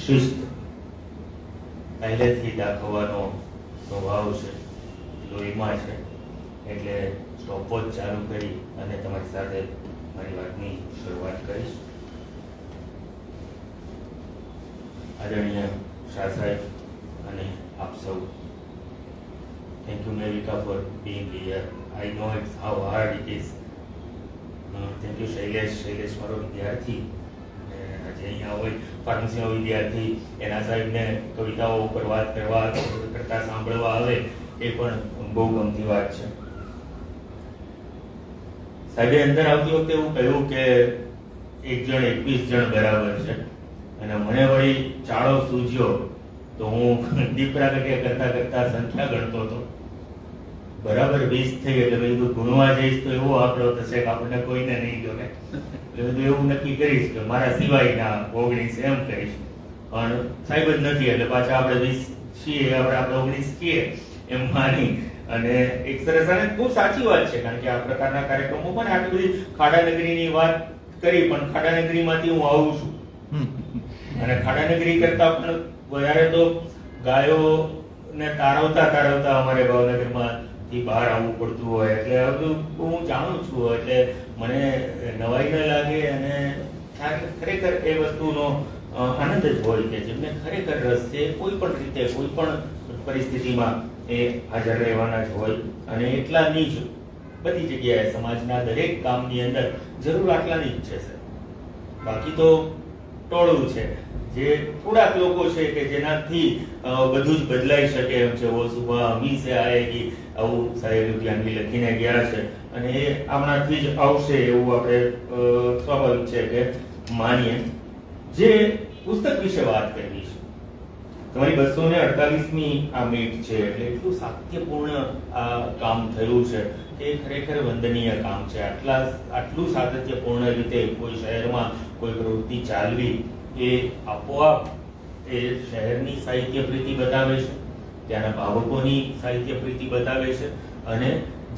શિસ્ત પહેલેથી દાખવવાનો સ્વભાવ છે, લોહીમાં છે, એટલે સ્ટોપવોચ ચાલુ કરી અને તમારી સાથે મારી વાતની શરૂઆત કરીશ. આદરણીય શાહ સાહેબ અને આપ સૌ, thank you Mevika for being here. I know it's how hard it is. Thank you Shailesh મારો વિદ્યાર્થી, આજે અહીંયા હોય ફાર્મસીનો વિદ્યાર્થી, એના સાહેબને કવિતાઓ ઉપર વાત કરતા સાંભળવા આવે એ પણ બહુ ગમતી વાત છે. સાહેબે અંદર આવતી વખતે એવું કહ્યું કે 1 જણ 21 જણ બરાબર છે, અને મને વળી ચાળો સૂજ્યો તો હું દીપડા કરતા સંખ્યા ગણતો હતો. બરાબર 20 થઈ એટલે બધું ગુણવા જઈશ તો એવો આંકડો થશે કે આપણને કોઈને નહીં ગમે, એટલે બધું એવું નક્કી કરીશ કે મારા સિવાયના 19 એમ કરીશ. પણ સાહેબ જ નથી એટલે પાછા આપણે 20 છીએ, આપણે 19 છીએ એમ માની અને એક સરસ અને બહુ સાચી વાત છે, કારણ કે આ પ્રકારના કાર્યક્રમો પણ આટલી બધી ખાડાનગરીની વાત કરી, પણ ખાડાનગરીમાંથી હું આવું છું અને ખાડાનગરી કરતા પણ વધારે તો ગાયોને તારવતા અમારે ભાવનગરમાં બહાર આવવું પડતું હોય, એટલે આ બધું હું જાણું છું, એટલે મને નવાઈ ન લાગે અને ખરેખર એ વસ્તુનો આનંદ જ હોય કે જેમને ખરેખર રસ છે કોઈ પણ રીતે કોઈ પણ પરિસ્થિતિમાં એ હાજર રહેવાના જ હોય, અને એટલાની જ બધી જગ્યાએ સમાજના દરેક કામની અંદર જરૂર આટલાની જ છે સર. બાકી તો ટોળું છે, જે થોડાક લોકો છે કે જેનાથી બધું જ બદલાઈ શકે એમ છે. વો સુબહ હમી સે આયેગી, આવું સાહેબ ધ્યાનથી લખીને ગયા છે, અને એ હમણાંથી જ આવશે એવું આપણે સ્વાભાવિક છે કે માનીએ. જે પુસ્તક વિશે વાત કરવી છે, તમારી 248મી આ મીટ છે, એટલે એટલું સાતત્યપૂર્ણ આ કામ થયું છે કે ખરેખર વંદનીય કામ છે. આટલું સાતત્યપૂર્ણ રીતે કોઈ શહેરમાં કોઈ પ્રવૃત્તિ ચાલવી એ આપોઆપ એ શહેરની સાહિત્ય પ્રીતિ બતાવે છે, ત્યાંના ભાવકોની સાહિત્ય પ્રીતિ બતાવે છે, અને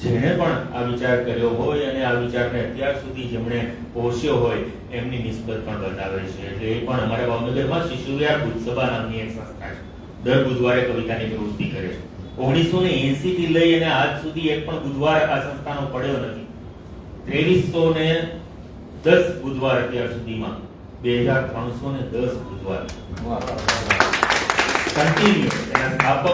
જેણે પણ આ વિચાર કર્યો હોય અને આ વિચારને અત્યાર સુધી જેમણે પોષ્યો હોય એમની નિસ્બત પણ બતાવે છે. એટલે એ પણ અમારા ભાવનગરમાં શિશુવિહાર બુદ્ધસભા નામની એક સંસ્થા છે, દર બુધવારે કવિતાની પ્રવૃત્તિ કરે છે. 1980 થી લઈ અને આજ સુધી એક પણ બુધવાર આ સંસ્થાનો પડ્યો નથી. 2310 બુધવાર અત્યાર સુધીમાં, 2310 બુધવાર કન્ટિન્યુ. એના સ્થાપક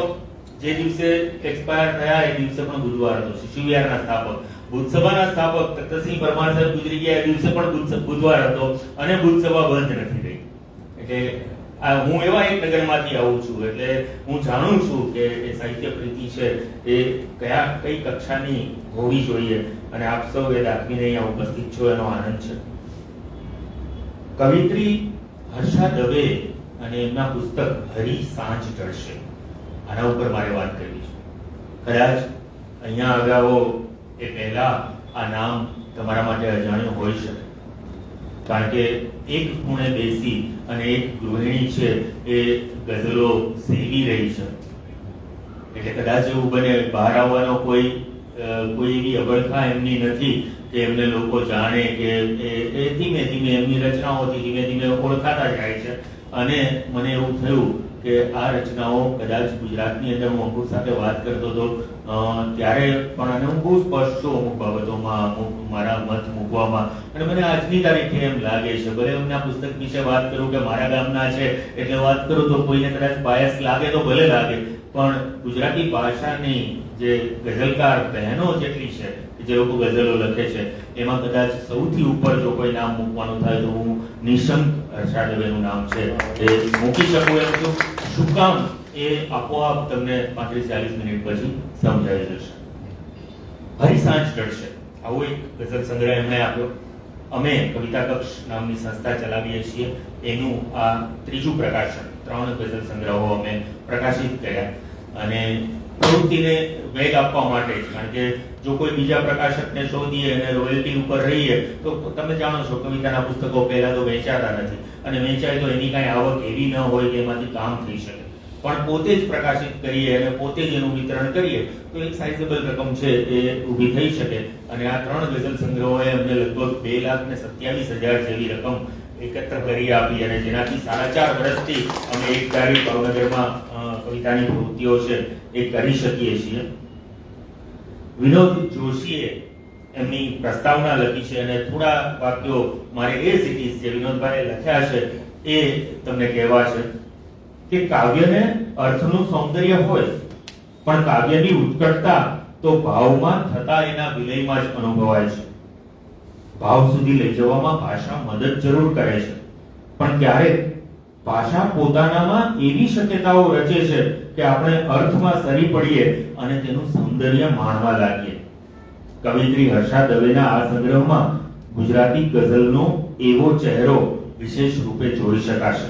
જે દિવસે એક્સપાયર થયા એ દિવસે પણ બુધવાર હતો. શિશુવિહારના સ્થાપક, બુદ્ધસભાના સ્થાપક તખ્તસિંહ પરમાર સાહેબ ગુજરી ગયા એ દિવસે પણ બુધવાર હતો, અને બુદ્ધસભા બંધ નથી રહી. એટલે હું એવા એક નગરમાંથી આવું છું, એટલે હું જાણું છું કે એ સાહિત્ય પ્રીતિ છે એ કઈ કક્ષાની હોવી જોઈએ, અને આપ સૌ એ દાખવીને અહીંયા ઉપસ્થિત છો એનો આનંદ છે. કવિત્રી હર્ષા દવે અને એમના પુસ્તક હરી સાંજ ઢળશે, આના ઉપર મારે વાત કરવી છે. કદાચ અહીંયા આવ્યા એ પહેલા આ નામ તમારા માટે અજાણ્યું હોઈ શકે, કારણ કે એક ખૂણે બેસી અને એક ગૃહિણી છે એ ગઝલો સેવી રહી છે, એટલે કદાચ એવું બને બહાર આવવાનો કોઈ એવી અબળખા એમની નથી કે એમને લોકો જાણે કે એ ધીમે ધીમે એમની રચનાઓથી ધીમે ધીમે ઓળખાતા જાય છે. અને મને એવું થયું કે આ રચનાઓ કદાચ ગુજરાતની અંદર હું અંકુર સાથે વાત કરતો હતો ત્યારે પણ, અને હું બહુ સ્પષ્ટ છું અમુક બાબતોમાં, અમુક મારા મત મૂકવામાં, અને મને આજની તારીખે એમ લાગે છે, ભલે હું આ પુસ્તક વિશે વાત કરું કે મારા ગામના છે એટલે વાત કરું તો કોઈને કદાચ બાયસ લાગે તો ભલે લાગે, પણ ગુજરાતી ભાષાની જે ગઝલકાર બહેનો જેટલી છે જે લોકો ગઝલો લખે છે એમાં કદાચ સૌથી ઉપર જો કોઈ નામ મૂકવાનું થાય તો હું નિશંક હર્ષા દવેનું નામ છે એ મૂકી શકું એમ છું. શું કામ એ આપોઆપ તમને 35-40 મિનિટ પછી સમજાઈ જશે. હરી સાંજ ઢળશે આવો એક ગઝલ સંગ્રહ એમણે આપ્યો. અમે કવિતા કક્ષ નામની સંસ્થા ચલાવીએ છીએ, એનું આ ત્રીજું પ્રકાશન. 3 ગઝલ સંગ્રહો અમે પ્રકાશિત કર્યા, અને પ્રવૃત્તિને વેગ આપવા માટે, કારણ કે જો કોઈ બીજા પ્રકાશકને શોધીએ અને રોયલ્ટી ઉપર રહીએ તો તમે જાણો છો કવિતાના પુસ્તકો પહેલા તો વેચાતા નથી, અને વેચાય તો એની કાંઈ આવક એવી ન હોય કે એમાંથી કામ થઈ શકે. પણ પોતે જ પ્રકાશિત કરીએ અને પોતે જ એનું વિતરણ કરીએ તો એક સાઇઝેબલ રકમ છે એ ઊભી થઈ શકે. અને આ 3 ગઝલ સંગ્રહોએ અમને લગભગ 2,27,000 જેવી રકમ એકત્ર કરી આપી અને જેનાથી 4.5 વર્ષથી અમે એક ધારી ભાવનગરમાં કવિતાની પ્રવૃત્તિઓ છે એ કરી શકીએ છીએ. વિનોદ જોશીએ એમની પ્રસ્તાવના લખી છે અને થોડા વાક્યો મારે એ સિટીઝ જે વિનોદભાઈએ લખ્યા છે એ તમને કહેવા છે કે કાવ્યને અર્થનું સૌંદર્ય હોય પણ કાવ્યની ઉત્કટતા તો ભાવમાં થતા એના વિલયમાં જ અનુભવાય છે. ભાવ સુધી લઈ જવામાં ભાષા મદદ જરૂર કરે છે પણ ક્યારેક ભાષા પોતાનામાં એવી શક્યતાઓ રચે છે કે આપણે અર્થમાં સરી પડીએ અને તેનું સૌંદર્ય માણવા લાગીએ. કવિત્રી હર્ષા દવેના આ સંગ્રહમાં ગુજરાતી ગઝલનો એવો ચહેરો વિશેષ રૂપે જોઈ શકાશે.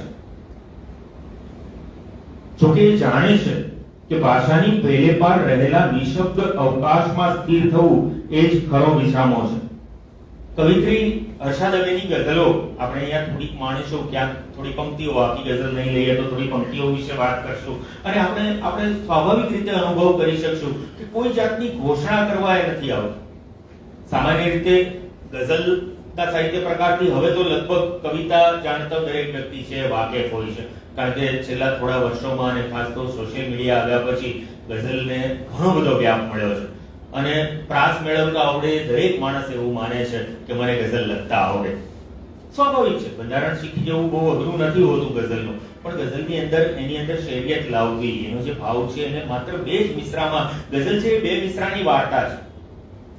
જોકે એ જાણે છે કે ભાષાની પહેલે પાર રહેલા નિશબ્દ અવકાશમાં સ્થિર થવું એ જ ખરો વિસામો છે. કવિત્રી હર્ષા દવેની ગઝલો આપણે અહીંયા થોડીક માણીશું, ક્યાંક થોડી પંક્તિઓ, આખી ગઝલ નહીં લઈએ તો થોડી પંક્તિઓ વિશે વાત કરશું અને આપણે સ્વાભાવિક રીતે અનુભવ કરી શકશું કે કોઈ જાતની ઘોષણા કરવા એ નથી આવતી. સામાન્ય રીતે ગઝલના સાહિત્ય પ્રકારથી હવે તો લગભગ કવિતા જાણતો દરેક વ્યક્તિ છે વાકેફ હોય છે, કારણ કે છેલ્લા થોડા વર્ષોમાં અને ખાસ તો સોશિયલ મીડિયા આવ્યા પછી ગઝલને ઘણો બધો વ્યાપ મળ્યો છે અને પ્રાસ મેળવતા આવડે દરેક માણસ એવું માને છે કે મને ગઝલ લખતા આવડે. સ્વાભાવિક છે, બંધારણ શીખી જવું બહુ અઘરું નથી હોતું ગઝલનું, પણ ગઝલની અંદર એની અંદર શેરિયત લાવવી, એનો જે ભાવ છે એને માત્ર 2 જ મિસરામાં, ગઝલ છે એ 2 મિસરાની વાર્તા છે.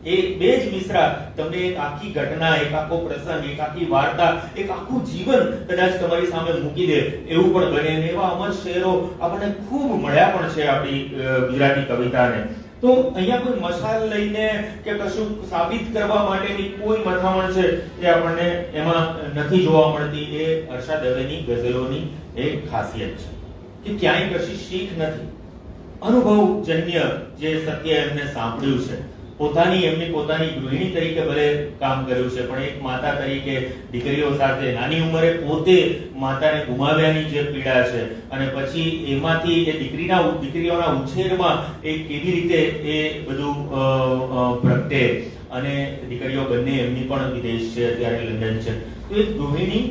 એ 2 જ મિસરા તમને એક આખી ઘટના, એક આખો પ્રસંગ, એક આખી વાર્તા, એક આખું જીવન કદાચ તમારી સામે મૂકી દે એવું પણ બને. એવા અમર શેરો આપણને ખૂબ મળ્યા પણ છે આપણી ગુજરાતી કવિતાને. તો અહીંયા કોઈ મશાલ લઈને કે કશું સાબિત કરવા માટેની કોઈ મથામણ છે એ આપણને એમાં નથી જોવા મળતી. એ હર્ષા દવેની ગઝલોની એક ખાસિયત છે કે ક્યાંય કશી શીખ નથી, અનુભવજન્ય જે સત્ય એમને સાંભળ્યું છે. એમની પોતાની ગૃહિણી તરીકે ભલે કામ કર્યું છે પણ એક માતા તરીકે દીકરીઓ સાથે નાની ઉંમરે પોતે માતાને ગુમાવ્યાની જે પીડા છે અને પછી એમાંથી એ દીકરીઓના ઉછેરમાં એ કેવી રીતે એ બધું પ્રગટે અને દીકરીઓ બંને એમની પણ વિદેશ છે, અત્યારે લંડન છે. તો એ ગૃહિણી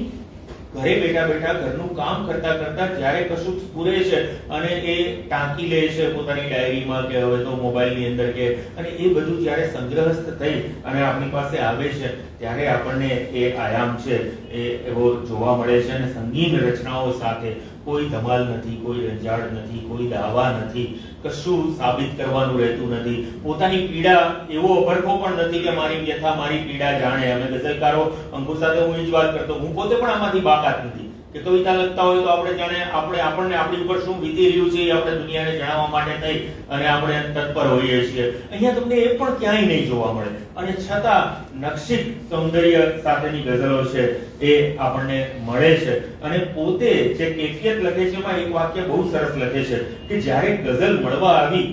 ઘરે બેઠા બેઠા ઘરનું કામ કરતા કરતા જ્યારે કશું સ્ફુરે છે અને એ ટાંકી લે છે પોતાની ડાયરીમાં કે હવે તો મોબાઈલની અંદર કે, અને એ બધું જ્યારે સંગ્રહસ્થ થઈ અને આપણી પાસે આવે છે ત્યારે આપણને એ આયામ છે એ એવો જોવા મળે છે. અને સંગીન રચનાઓ સાથે કોઈ ધમાલ નથી, કોઈ રંજાડ નથી, કોઈ દાવા નથી, કશું સાબિત કરવાનું રહેતું નથી. પોતાની પીડા એવો અભરખો પણ નથી કે મારી વ્યથા મારી પીડા જાણે. અમે ગઝલકારો અંકુર સાથે હું એ જ વાત કરતો, હું પોતે પણ આમાંથી બાકાત નથી કે કવિતા લખતા હોય તો આપણે જાણે આપણને આપણી ઉપર શું વીતી રહ્યું છે એ આપણે દુનિયાને જણાવવા માટે થઈ અને આપણે તત્પર હોઈએ છીએ. અહીંયા તમને એ પણ ક્યાંય નહીં જોવા મળે અને છતાં નક્ષિત સૌંદર્ય સાથેની ગઝલો છે એ આપણને મળે છે. અને પોતે જે કેફિયત લખે છે એમાં એક વાક્ય બહુ સરસ લખે છે કે જ્યારે ગઝલ મળવા આવી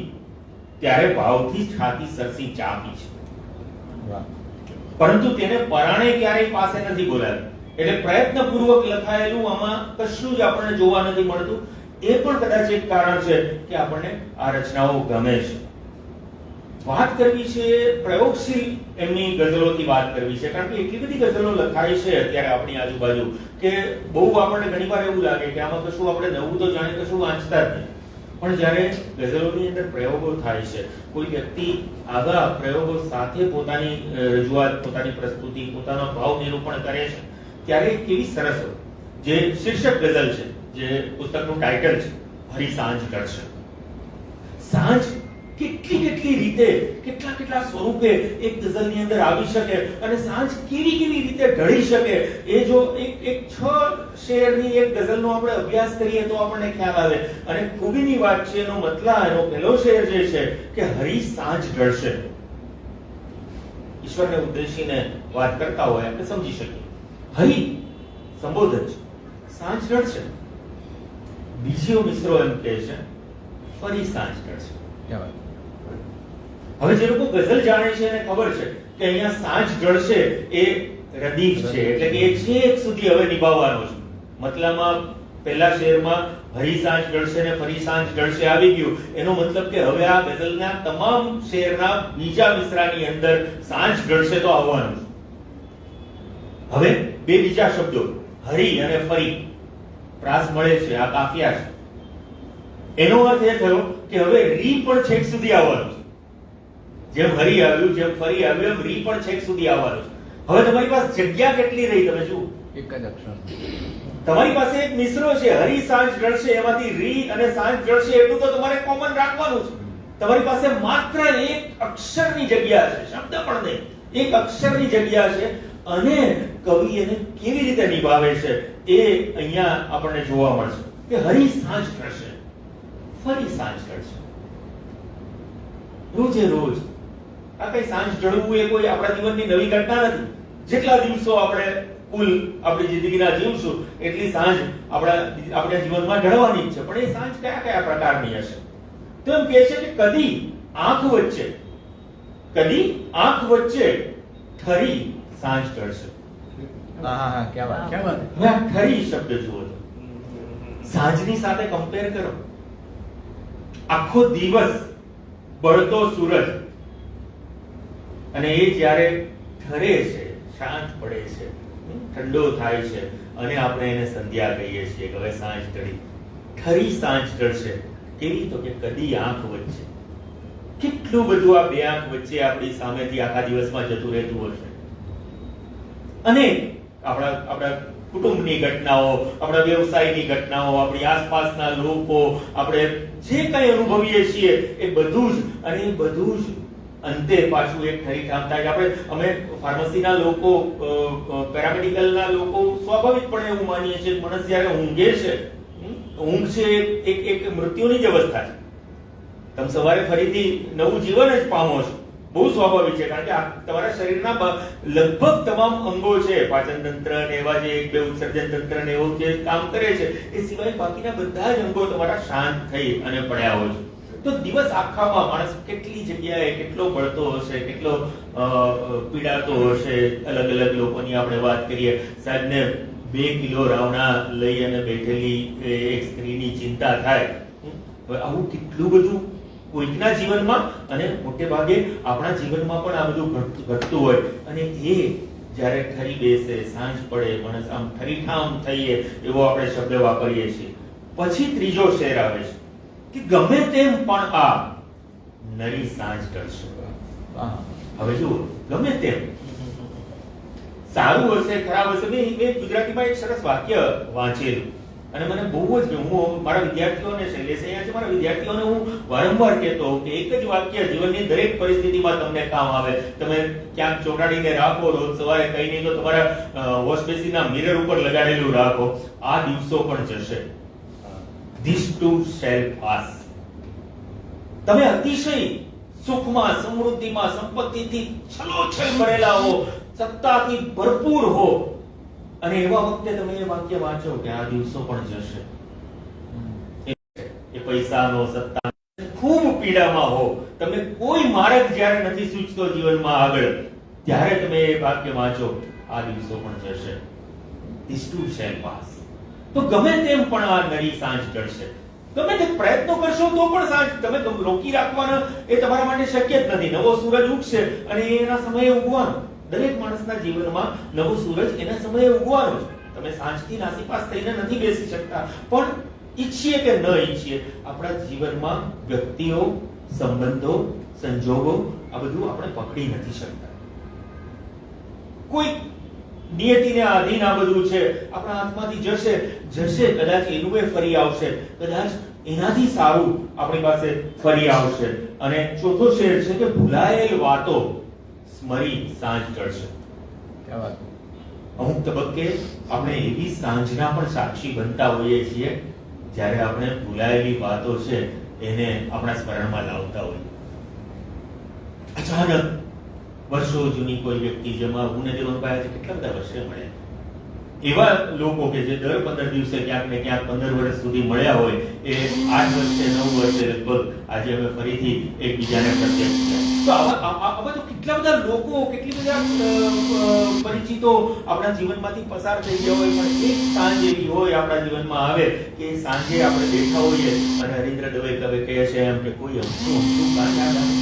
ત્યારે ભાવથી છાતી સરસી ચાપી છે, પરંતુ તેને પરાણે ક્યારેય પાસે નથી બોલાવી. એટલે પ્રયત્નપૂર્વક લખાયેલું આમાં કશું જ આપણને જોવા નથી મળતું. એ પણ કદાચ એક કારણ છે કે આપણને આ રચનાઓ ગમે છે. વાત કરવી છે પ્રયોગશીલ એમની ગઝલોથી વાત કરવી છે, કારણ કે એટલી બધી ગઝલો લખાય છે અત્યારે આપણી આજુબાજુ કે બહુ આપણને ઘણીવાર એવું લાગે કે આમાં કશું આપણે નવું તો જાણે કશું વાંચતા જ નહીં. પણ જ્યારે ગઝલોની અંદર પ્રયોગો થાય છે, કોઈ વ્યક્તિ આવા પ્રયોગો સાથે પોતાની રજૂઆત, પોતાની પ્રસ્તુતિ, પોતાનો ભાવ નિરૂપણ કરે છે ત્યારે કેવી સરસ હોય. જે શીર્ષક ગઝલ છે, જે પુસ્તકનું ટાઇટલ છે હરી સાંજ ઢળશે. સાંજ કેટલી રીતે કેટલા સ્વરૂપે એક ગઝલની અંદર આવી શકે અને સાંજ કેવી રીતે ઢળી શકે એ જો એક 6 શેરની એક ગઝલનો આપણે અભ્યાસ કરીએ તો આપણને ખ્યાલ આવે. અને ખૂબીની વાત છે એનો મતલબ, એનો પહેલો શેર જે છે કે હરી સાંજ ઢળશે. ઈશ્વરને ઉદ્દેશીને વાત કરતા હોય આપણે સમજી શકીએ. હરી સંબોધન છે, સાંજ ઢળશે. બીજો મિસરો એમ કહે છે ફરી સાંજ ઢળશે. હવે જે લોકો ગઝલ જાણે છે એને ખબર છે કે અહીંયા સાંજ ઢળશે એ રદીફ છે, એટલે કે એ છેક સુધી હવે નિભાવવાનો છે. મતલબમાં પહેલા શેરમાં હરી સાંજ ઢળશે ને ફરી સાંજ ઢળશે આવી ગયું, એનો મતલબ કે હવે આ ગઝલના તમામ શેરના બીજા મિસરાની અંદર સાંજ ઢળશે તો આવવાનું છે. હવે 2 બીજા શબ્દો હરી અને ફરી પ્રાસ મળે છે, આ કાફિયા છે. એનો અર્થ એ થયો કે હવે રી પણ છેક સુધી આવવાનું છે. જેમ હરી આવ્યું, જેમ ફરી આવ્યું, એમ રી પણ છેક સુધી આવવાનું છે. હવે તમારી પાસે જગ્યા કેટલી રહી? તમે જુઓ, એક જ અક્ષર. તમારી પાસે એક મિશ્રો છે, હરી સાંજ ઢળશે, એમાંથી રી અને સાંજ ઢળશે એટલું તો તમારે કોમન રાખવાનું છે. તમારી પાસે માત્ર એક અક્ષરની જગ્યા છે, શબ્દ પણ નહીં, એક અક્ષરની જગ્યા છે. અને કવિ એને કેવી રીતે નિભાવે છે એ અહીંયા આપણને જોવા મળશે કે હરી સાંજ ઢળશે, ફરી સાંજ ઢળશે. રોજે રોજ આ કઈ સાંજ ઢળવું એ કોઈ આપણા જીવનની નવી ઘટના નથી. જેટલા દિવસો આપણે કુલ આપણી જિંદગીના જીવશું એટલી સાંજ આપણા જીવનમાં ઢળવાની જ છે. પણ એ સાંજ કયા કયા પ્રકારની હશે? તો એમ કહે છે કે કદી આંખ વચ્ચે ઠરી સાંજ ઢળશે. હા, ક્યાં વાત. હવે આ ઠરી શબ્દ જુઓ તો સાંજની સાથે કમ્પેર કરો. આખો દિવસ બળતો સૂરજ અને એ જ્યારે ઠરે છે, શાંત પડે છે, ઠંડો થાય છે અને આપણે એને સંધ્યા કહીએ છીએ કે હવે સાંજ ઢળી. ઠરી સાંજ ઢળશે. કેવી? તો કે કદી આંખ વચ્ચે. કેટલું બધું આ બે આંખ વચ્ચે આપણી સામેથી આખા દિવસમાં જતું રહેતું હશે. અને આપણા કુટુંબની ઘટનાઓ, આપણા વ્યવસાયની ઘટનાઓ, આપણી આસપાસના લોકો, આપણે જે કંઈ અનુભવીએ છીએ એ બધું જ, અને એ બધું જ અંતે પાછું એક ઠરીઠામ થાય. અમે ફાર્મસીના લોકો, પેરામેડિકલના લોકો સ્વાભાવિકપણે એવું માનીએ છીએ કે માણસ જ્યારે ઊંઘે છે, ઊંઘ છે એક મૃત્યુની જ અવસ્થા છે. તમે સવારે ફરીથી નવું જીવન જ પામો છો, બહુ સ્વાભાવિક છે. કારણ કે તમારા શરીરના લગભગ તમામ અંગો છે, પાચન તંત્ર ને એવા જે એક બે ઉત્સર્જન તંત્ર ને એવું જે કામ કરે છે, એ સિવાય બાકીના બધા જ અંગો તમારા શાંત થઈ અને પડ્યા હોય છે. તો દિવસ આખામાં માણસ કેટલી જગ્યાએ કેટલો બળતો હશે, કેટલો પીડાતો હશે. અલગ અલગ લોકોની આપણે વાત કરીએ, સાહેબને 2 કિલો રાવણા લઈ અને બેઠેલી એક સ્ત્રીની ચિંતા થાય. આવું કેટલું બધું કોઈકના જીવનમાં અને મોટે ભાગે આપણા જીવનમાં પણ આ બધું ઘટતું હોય. અને એ જ્યારે ઠરી બેસે, સાંજ પડે, માણસ આમ ઠરીઠામ થઈએ એવો આપણે શબ્દ વાપરીએ છીએ. પછી ત્રીજો શેર આવે છે કે ગમે તેમ પણ આ નરી સાંજ ઢળશે. હવે જુઓ, ગમે તેમ, સારું હશે, ખરાબ હશે. મેં ગુજરાતીમાં એક સરસ વાક્ય વાંચેલું અને મને બહુ જ ગમ્યું. હું મારા વિદ્યાર્થીઓને, શૈલેષ અહીંયા છે, મારા વિદ્યાર્થીઓને હું વારંવાર કહેતો હોઉં કે એક જ વાક્ય જીવનની દરેક પરિસ્થિતિમાં તમને કામ આવે. તમે ક્યાંક ચોંટાડીને રાખો, રોજ સવારે કઈ નહીં તો તમારા વોશ બેસિનના મિરર ઉપર લગાડેલું રાખો, આ દિવસો પણ જશે. This too shall pass. તમે અતિશય સુખમાં, સમૃદ્ધિમાં, સંપત્તિથી છલોછલ ભરેલા હો, સત્તાથી ભરપૂર હો, અને એવા વખતે તમે એ વાક્ય વાંચો કે આ દિવસો પણ જશે. એ પૈસાનો, સત્તા, ખૂબ પીડામાં હો, તમે કોઈ માર્ગ જ્યારે નથી સૂચતો જીવનમાં આગળ, ત્યારે તમે એ વાક્ય વાંચો, આ દિવસો પણ જશે. This too shall pass. તો ગમે તેમ પણ આ નરી સાંજ ઢળશે. ગમે તે પ્રયત્નો કરશો તો પણ સાંજ તમે રોકી રાખવાના એ તમારા માટે શક્ય જ નથી. નવો સૂરજ ઉગશે અને એના સમયે ઉગવાનો. દરેક માણસના જીવનમાં નવો સૂરજ એના સમયે ઉગવાનો છે. તમે સાંજથી નાસીપાસ થઈને નથી બેસી શકતા. પણ ઈચ્છીએ કે ન ઈચ્છીએ, આપણા જીવનમાં વ્યક્તિઓ, સંબંધો, સંજોગો, આ બધું આપણે પકડી નથી શકતા. કોઈ નિયતિને આધીન આ બધું છે, આપણા હાથમાંથી જશે, કદાચ એનું એ ફરી આવશે, કદાચ એનાથી સારું આપણી પાસે ફરી આવશે. અને ચોથો શેર છે કે ભૂલાયેલ વાતો સ્મરી સાંજ ઢળશે. અમુક તબક્કે આપણે એવી સાંજના પણ સાક્ષી બનતા હોઈએ છીએ જ્યારે આપણે ભૂલાયેલી વાતો છે એને આપણા સ્મરણમાં લાવતા હોઈએ. અચાનક વર્ષો જૂની કોઈ વ્યક્તિ, જેમાં હું ને દેવનભાઈ આજે કેટલા બધા વર્ષે મળ્યા, એવા લોકો કે જે દર 15 દિવસે ક્યાંક ને ક્યાંક 15 વર્ષ સુધી મળ્યા હોય, એ 8 વર્ષે 9 વર્ષે લગભગ આજે અમે ફરીથી એકબીજાને પ્રત્યક્ષ થયા. તો આવા તો કેટલા બધા લોકો, કેટલી બધા પરિચિતો આપણા જીવનમાંથી પસાર થઈ ગયા હોય, પણ એક સાંજ એવી હોય આપણા જીવનમાં આવે કે સાંજે આપણે બેઠા હોઈએ અને હરીન્દ્ર દવે કહે છે એમ કે કોઈ અમથું કામ યાદ આવે,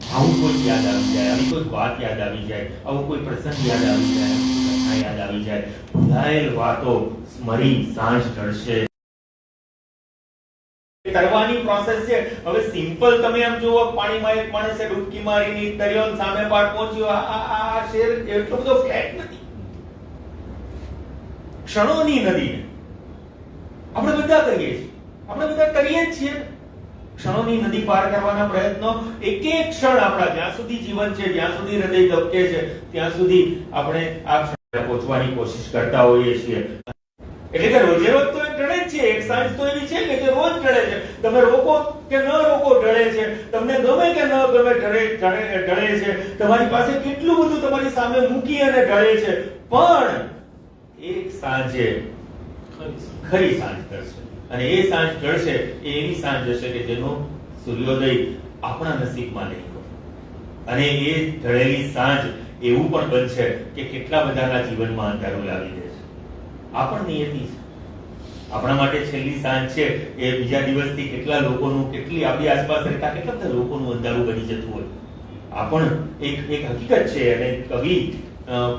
આવું કોઈ યાદ આવી જાય, આવી કોઈ વાત યાદ આવી જાય, આવો કોઈ પ્રસંગ યાદ આવી જાય, યાદ આવી જાય, ભૂલાયેલ વાતો સ્મરી સાંજ ઢળશે. તરવાની પ્રોસેસ છે. હવે સિમ્પલ તમે આમ જુઓ, પાણીમાં એક માણસે ડૂબકી મારીને તર્યો, સામે પાર પહોંચ્યો. આ શેર એટલો બધો ફ્લેટ નથી, ક્ષણોની નદી. આપણે બધા કરીએ છીએ, આપણે બધા કરીએ જ છીએ. ક્ષણોની નદી પાર કરવાના પ્રયત્નો, એક એક ક્ષણ આપણા જ્યાં સુધી જીવન છે, જ્યાં સુધી હૃદય ધબકે છે, ત્યાં સુધી આપણે આ ક્ષણે પહોંચવાની કોશિશ કરતા હોઈએ છીએ. એટલે કે રોજે રોજ તો ઢળે જ છે. એક સાંજ તો એવી છે કે જે રોજ ઢળે છે. તમે રોકો કે ન રોકો ઢળે છે. તમને ગમે કે ન ગમે ઢળે છે. તમારી પાસે કેટલું બધું તમારી સામે મૂકી અને ઢળે છે, પણ એક સાંજે ખરી સાંજ ઢળશે. અને એ સાંજ ઢળશે, એ એવી સાંજ હશે કે જેનો સૂર્યોદય આપણા નસીબમાં નહીં હોય. અને એ ઢળેલી સાંજ એવું પણ બનશે કે કેટલા બધાના જીવનમાં અંધારું લાવી દે છે. આ પણ નિયતિ છે. આપણા માટે છેલ્લી સાંજ છે એ બીજા દિવસથી કેટલા લોકોનું, કેટલી આપણી આસપાસ રહેતા કેટલા બધા લોકોનું અંધારું બની જતું હોય. આ પણ એક હકીકત છે. અને કવિ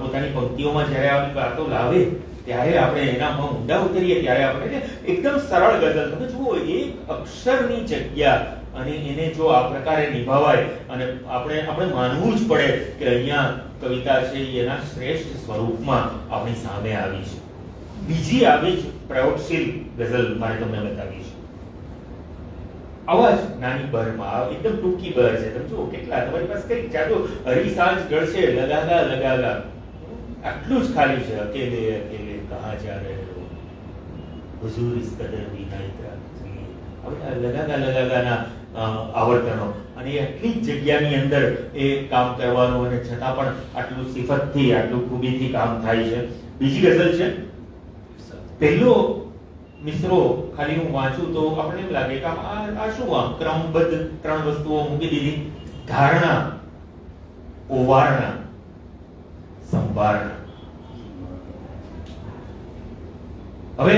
પોતાની પંક્તિઓમાં જ્યારે આવી વાતો લાવે ત્યારે આપણે એનામાં ઊંડા ઉતરીએ ત્યારે આપણે એકદમ સરળ ગઝલ, તમે જુઓ એક અક્ષરની જગ્યા, અને એને જો આ પ્રકારે નિભાવાય અને આપણે માનવું જ પડે કે અહીંયા કવિતા છે એના શ્રેષ્ઠ સ્વરૂપમાં આપણી સામે આવી છે. બીજી આવી જ પ્રયોગશીલ ગઝલ મારે તમને બતાવી છે. આવા જ નાની બરમાં, એકદમ ટૂંકી બર છે. તમે જુઓ કેટલા તમારી પાસે કઈ ચાલો હરી સાંજ ઢળશે, લગાગા લગાગા, આટલું જ ખાલી છે. અકેલે અકેલે કહા જા રહે હો, હુઝુર ઇસ કદર ભી ના ઇતરા. હવે લગાગા લગાગાના આવર્તનો, અને એટલી જ જગ્યાની અંદર એ કામ કરવાનું, અને છતાં પણ આટલું સિફતથી, આટલું ખૂબીથી કામ થાય છે. બીજી ગઝલ છે. પહેલો મિસરો ખાલી હું વાંચું તો આપણને એમ લાગે કે આ શું, આમ ક્રમબદ્ધ ત્રણ વસ્તુઓ મૂકી દીધી. ધારણા, ઓવારણા, સંભારણા. હવે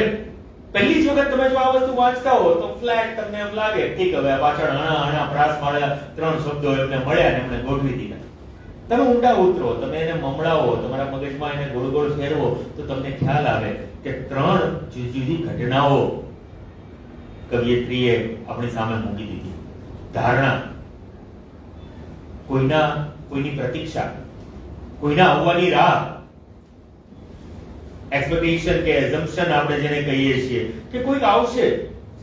પહેલી જ વખત તમે જો આ વસ્તુ વાંચતા હો તો ફ્લેટ તમને એમ લાગે, ઠીક, હવે પાછળ આણા પ્રાસ માળ્યા, ત્રણ શબ્દો એમને મળ્યા ને એમને ગોઠવી દીધા. તમે ઊંડા ઉતરો, તમે એને મમડાવો, તમારા મગજમાં એને ગોળ ગોળ ફેરવો તો તમને ખ્યાલ આવે કે ત્રણ જુદી જુદી ઘટનાઓ કવિયત્રીએ આપણી સામે મૂકી દીધી. ધારણા, કોઈની પ્રતીક્ષા, કોઈના આવવાની રાહ, એક્સપેક્ટેશન કે એઝમ્પશન આપણે જેને કહીએ છીએ કે કોઈક આવશે.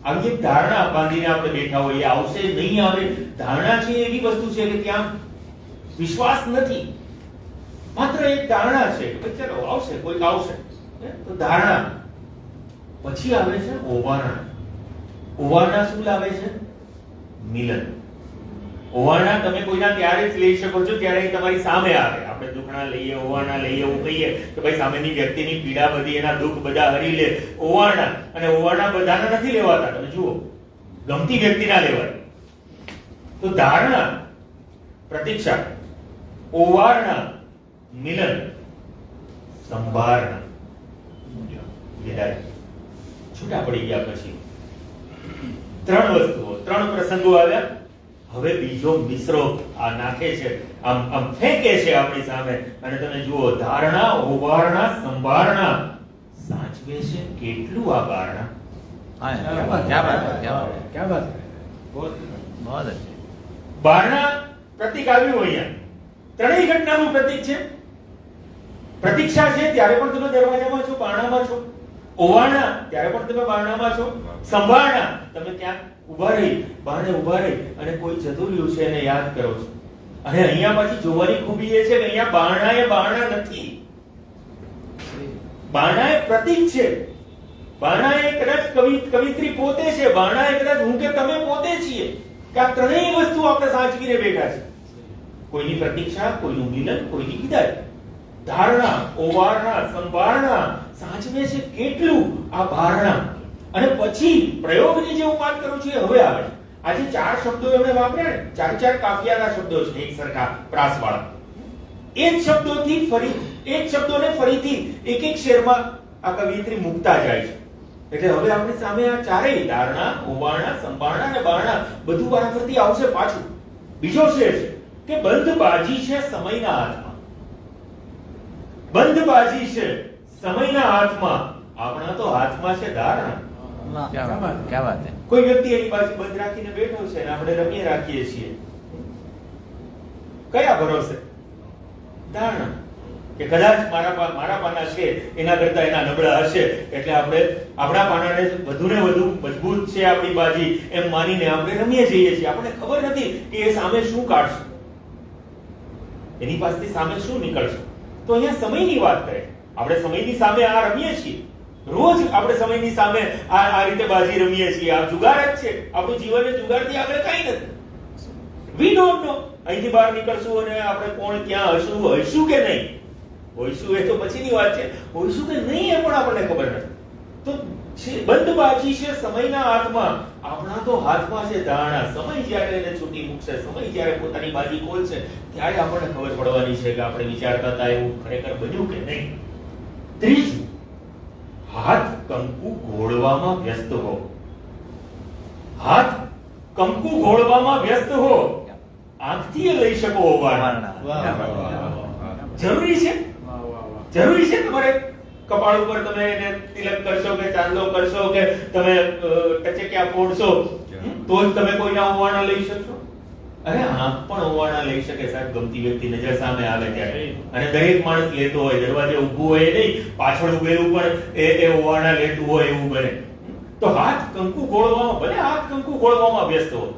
આવી એક ધારણા બાંધીને આપણે બેઠા હોઈએ, આવશે નહીં આવે. ધારણા છે એવી વસ્તુ છે કે ત્યાં વિશ્વાસ નથી, માત્ર એક ધારણા છે કે ચલો આવશે, કોઈક આવશે. તો ધારણા. પછી આવે છે ઓવારણા. ઓવારણા શું લાવે છે? મિલન. ઓવારણા તમે કોઈના ત્યારે જ લઈ શકો છો જ્યારે તમારી સામે આવે. આપણે દુખણા લઈએ, ઓવારણા લઈએ, એવું કહીએ કે ભાઈ સામેની વ્યક્તિની પીડા બધી, એના દુઃખ બધા હરી લે. ઓવારણા. અને ઓવારણા બધાના નથી લેવાતા. તમે જુઓ, ગમતી વ્યક્તિના લેવાય. તો ધારણા, પ્રતીક્ષા, ઓવારણા, મિલન, સંભારણા, વિદાય. છૂટા પડી ગયા પછી ત્રણ વસ્તુઓ, ત્રણ પ્રસંગો આવ્યા. હવે બીજો મિસરો આ નાખે છે, આમ ફેંકે છે આપણી સામે. અને તમે જુઓ, ધારણા, ઓવારણા, સંભારણા, સાચવે છે કેટલું આ બારણા. બારણા પ્રતીક આવ્યું અહીંયા. ત્રણેય ઘટનાનું પ્રતીક છે. પ્રતીક્ષા છે ત્યારે પણ તમે દરવાજામાં છો, બારણામાં છો. ઓવારણા ત્યારે પણ તમે બારણામાં છો. સંભારણા, તમે ત્યાં ઉભા રહી, બારણે ઉભા રહી અને કોઈ જતું રહ્યું છે એને યાદ કરો છો. અને અહીંયા પાછી જોવાની ખૂબી એ છે કે અહીંયા બારણા નથી. બારણા એ પ્રતીક છે. બારણા એ કદાચ કવિત્રી પોતે છે. બારણા એ કદાચ હું કે તમે પોતે છીએ. કે આ ત્રણેય વસ્તુ આપણે સાચવીને બેઠા છે. કોઈની પ્રતીક્ષા, કોઈનું મિલન, કોઈની વિદાય. ધારણા, ઓવારણા, સંભારણા, સાચવે છે કેટલું આ બારણા. અને પછી પ્રયોગની જે હું વાત કરું છું એ હવે આવે છે. આજે ચાર શબ્દો એમણે વાપર્યા ને, ચાર કાફિયાના શબ્દો છે એક સરખા પ્રાસવાળા. એ જ શબ્દોને ફરીથી એક શેરમાં આ કવિયત્રી મૂકતા જાય છે. એટલે હવે આપણી સામે આ ચારેય ધારણા, ઓવારણા, સંભારણા અને બારણા બધું વારાફરતી આવશે પાછું. બીજો શેર છે કે બંધ બાજી છે સમયના હાથમાં. બંધબાજી છે સમયના હાથમાં, આપણા તો હાથમાં છે ધારણા. क्या बात है. કોઈ વ્યક્તિ એની પાસે બંધ રાખીને બેઠો છે અને આપણે રમીએ રાખીએ છીએ, કયા ભરોસે? ધારણા કે કદાચ મારા પાના છે એના કરતા એના નબળા હશે, એટલે આપણે આપણા પાનાને વધુ ને વધુ મજબૂત છે આપણી બાજી એમ માનીને આપણે રમીએ જઈએ છીએ. આપણને ખબર નથી કે એ સામે શું કાઢશે, એની પાસેથી સામે શું નીકળશે. તો અહીંયા સમયની વાત કરે, આપણે સમયની સામે આ રમીએ છીએ, રોજ આપણે સમયની સામે આ રીતે બાજી રમીએ છીએ. આ જુગાર જ છે, આપણું જીવન એ જુગારથી આગળ કાંઈ નથી. વી ડોન્ટ નો અહીંથી બહાર નીકળશું અને આપણે કોણ ક્યાં હશું કે નહીં, હોઈશું એ તો પછીની વાત છે, હોઈશું કે નહીં એ પણ આપણને ખબર નથી. તો બંધબાજી છે સમયના હાથમાં, આપણા તો હાથમાં છે ધારણા. સમય જ્યારે એને છૂટી મૂકશે, સમય જ્યારે પોતાની બાજી ખોલશે, ત્યારે આપણને ખબર પડવાની છે કે આપણે વિચારતા હતા એવું ખરેખર બન્યું કે નહીં. ત્રીજું, હાથ કંકુ ઘોળવામાં વ્યસ્ત હો. હાથ કંકુ ઘોળવામાં વ્યસ્ત હો, આંખથી લઈ શકો ઓવારણા. જરૂરી છે, જરૂરી છે તમારે કપાળ ઉપર તમે એને તિલક કરશો કે ચાંદલો કરશો કે તમે ટચેકિયા ફોડશો તો જ તમે કોઈના ઓવારણા લઈ શકશો? અરે આંખ પણ ઓવારણા લઈ શકે સાહેબ, ગમતી વ્યક્તિ નજર સામે આવે ત્યારે. અને દરેક માણસ લેતો હોય, દરવાજે ઊભું હોય નહીં, પાછળ ઊભેલું પણ એ ઓવારણા લેતું હોય એવું બને. તો હાથ કંકુ ઘોળવામાં, ભલે હાથ કંકુ ઘોળવામાં વ્યસ્ત હોય.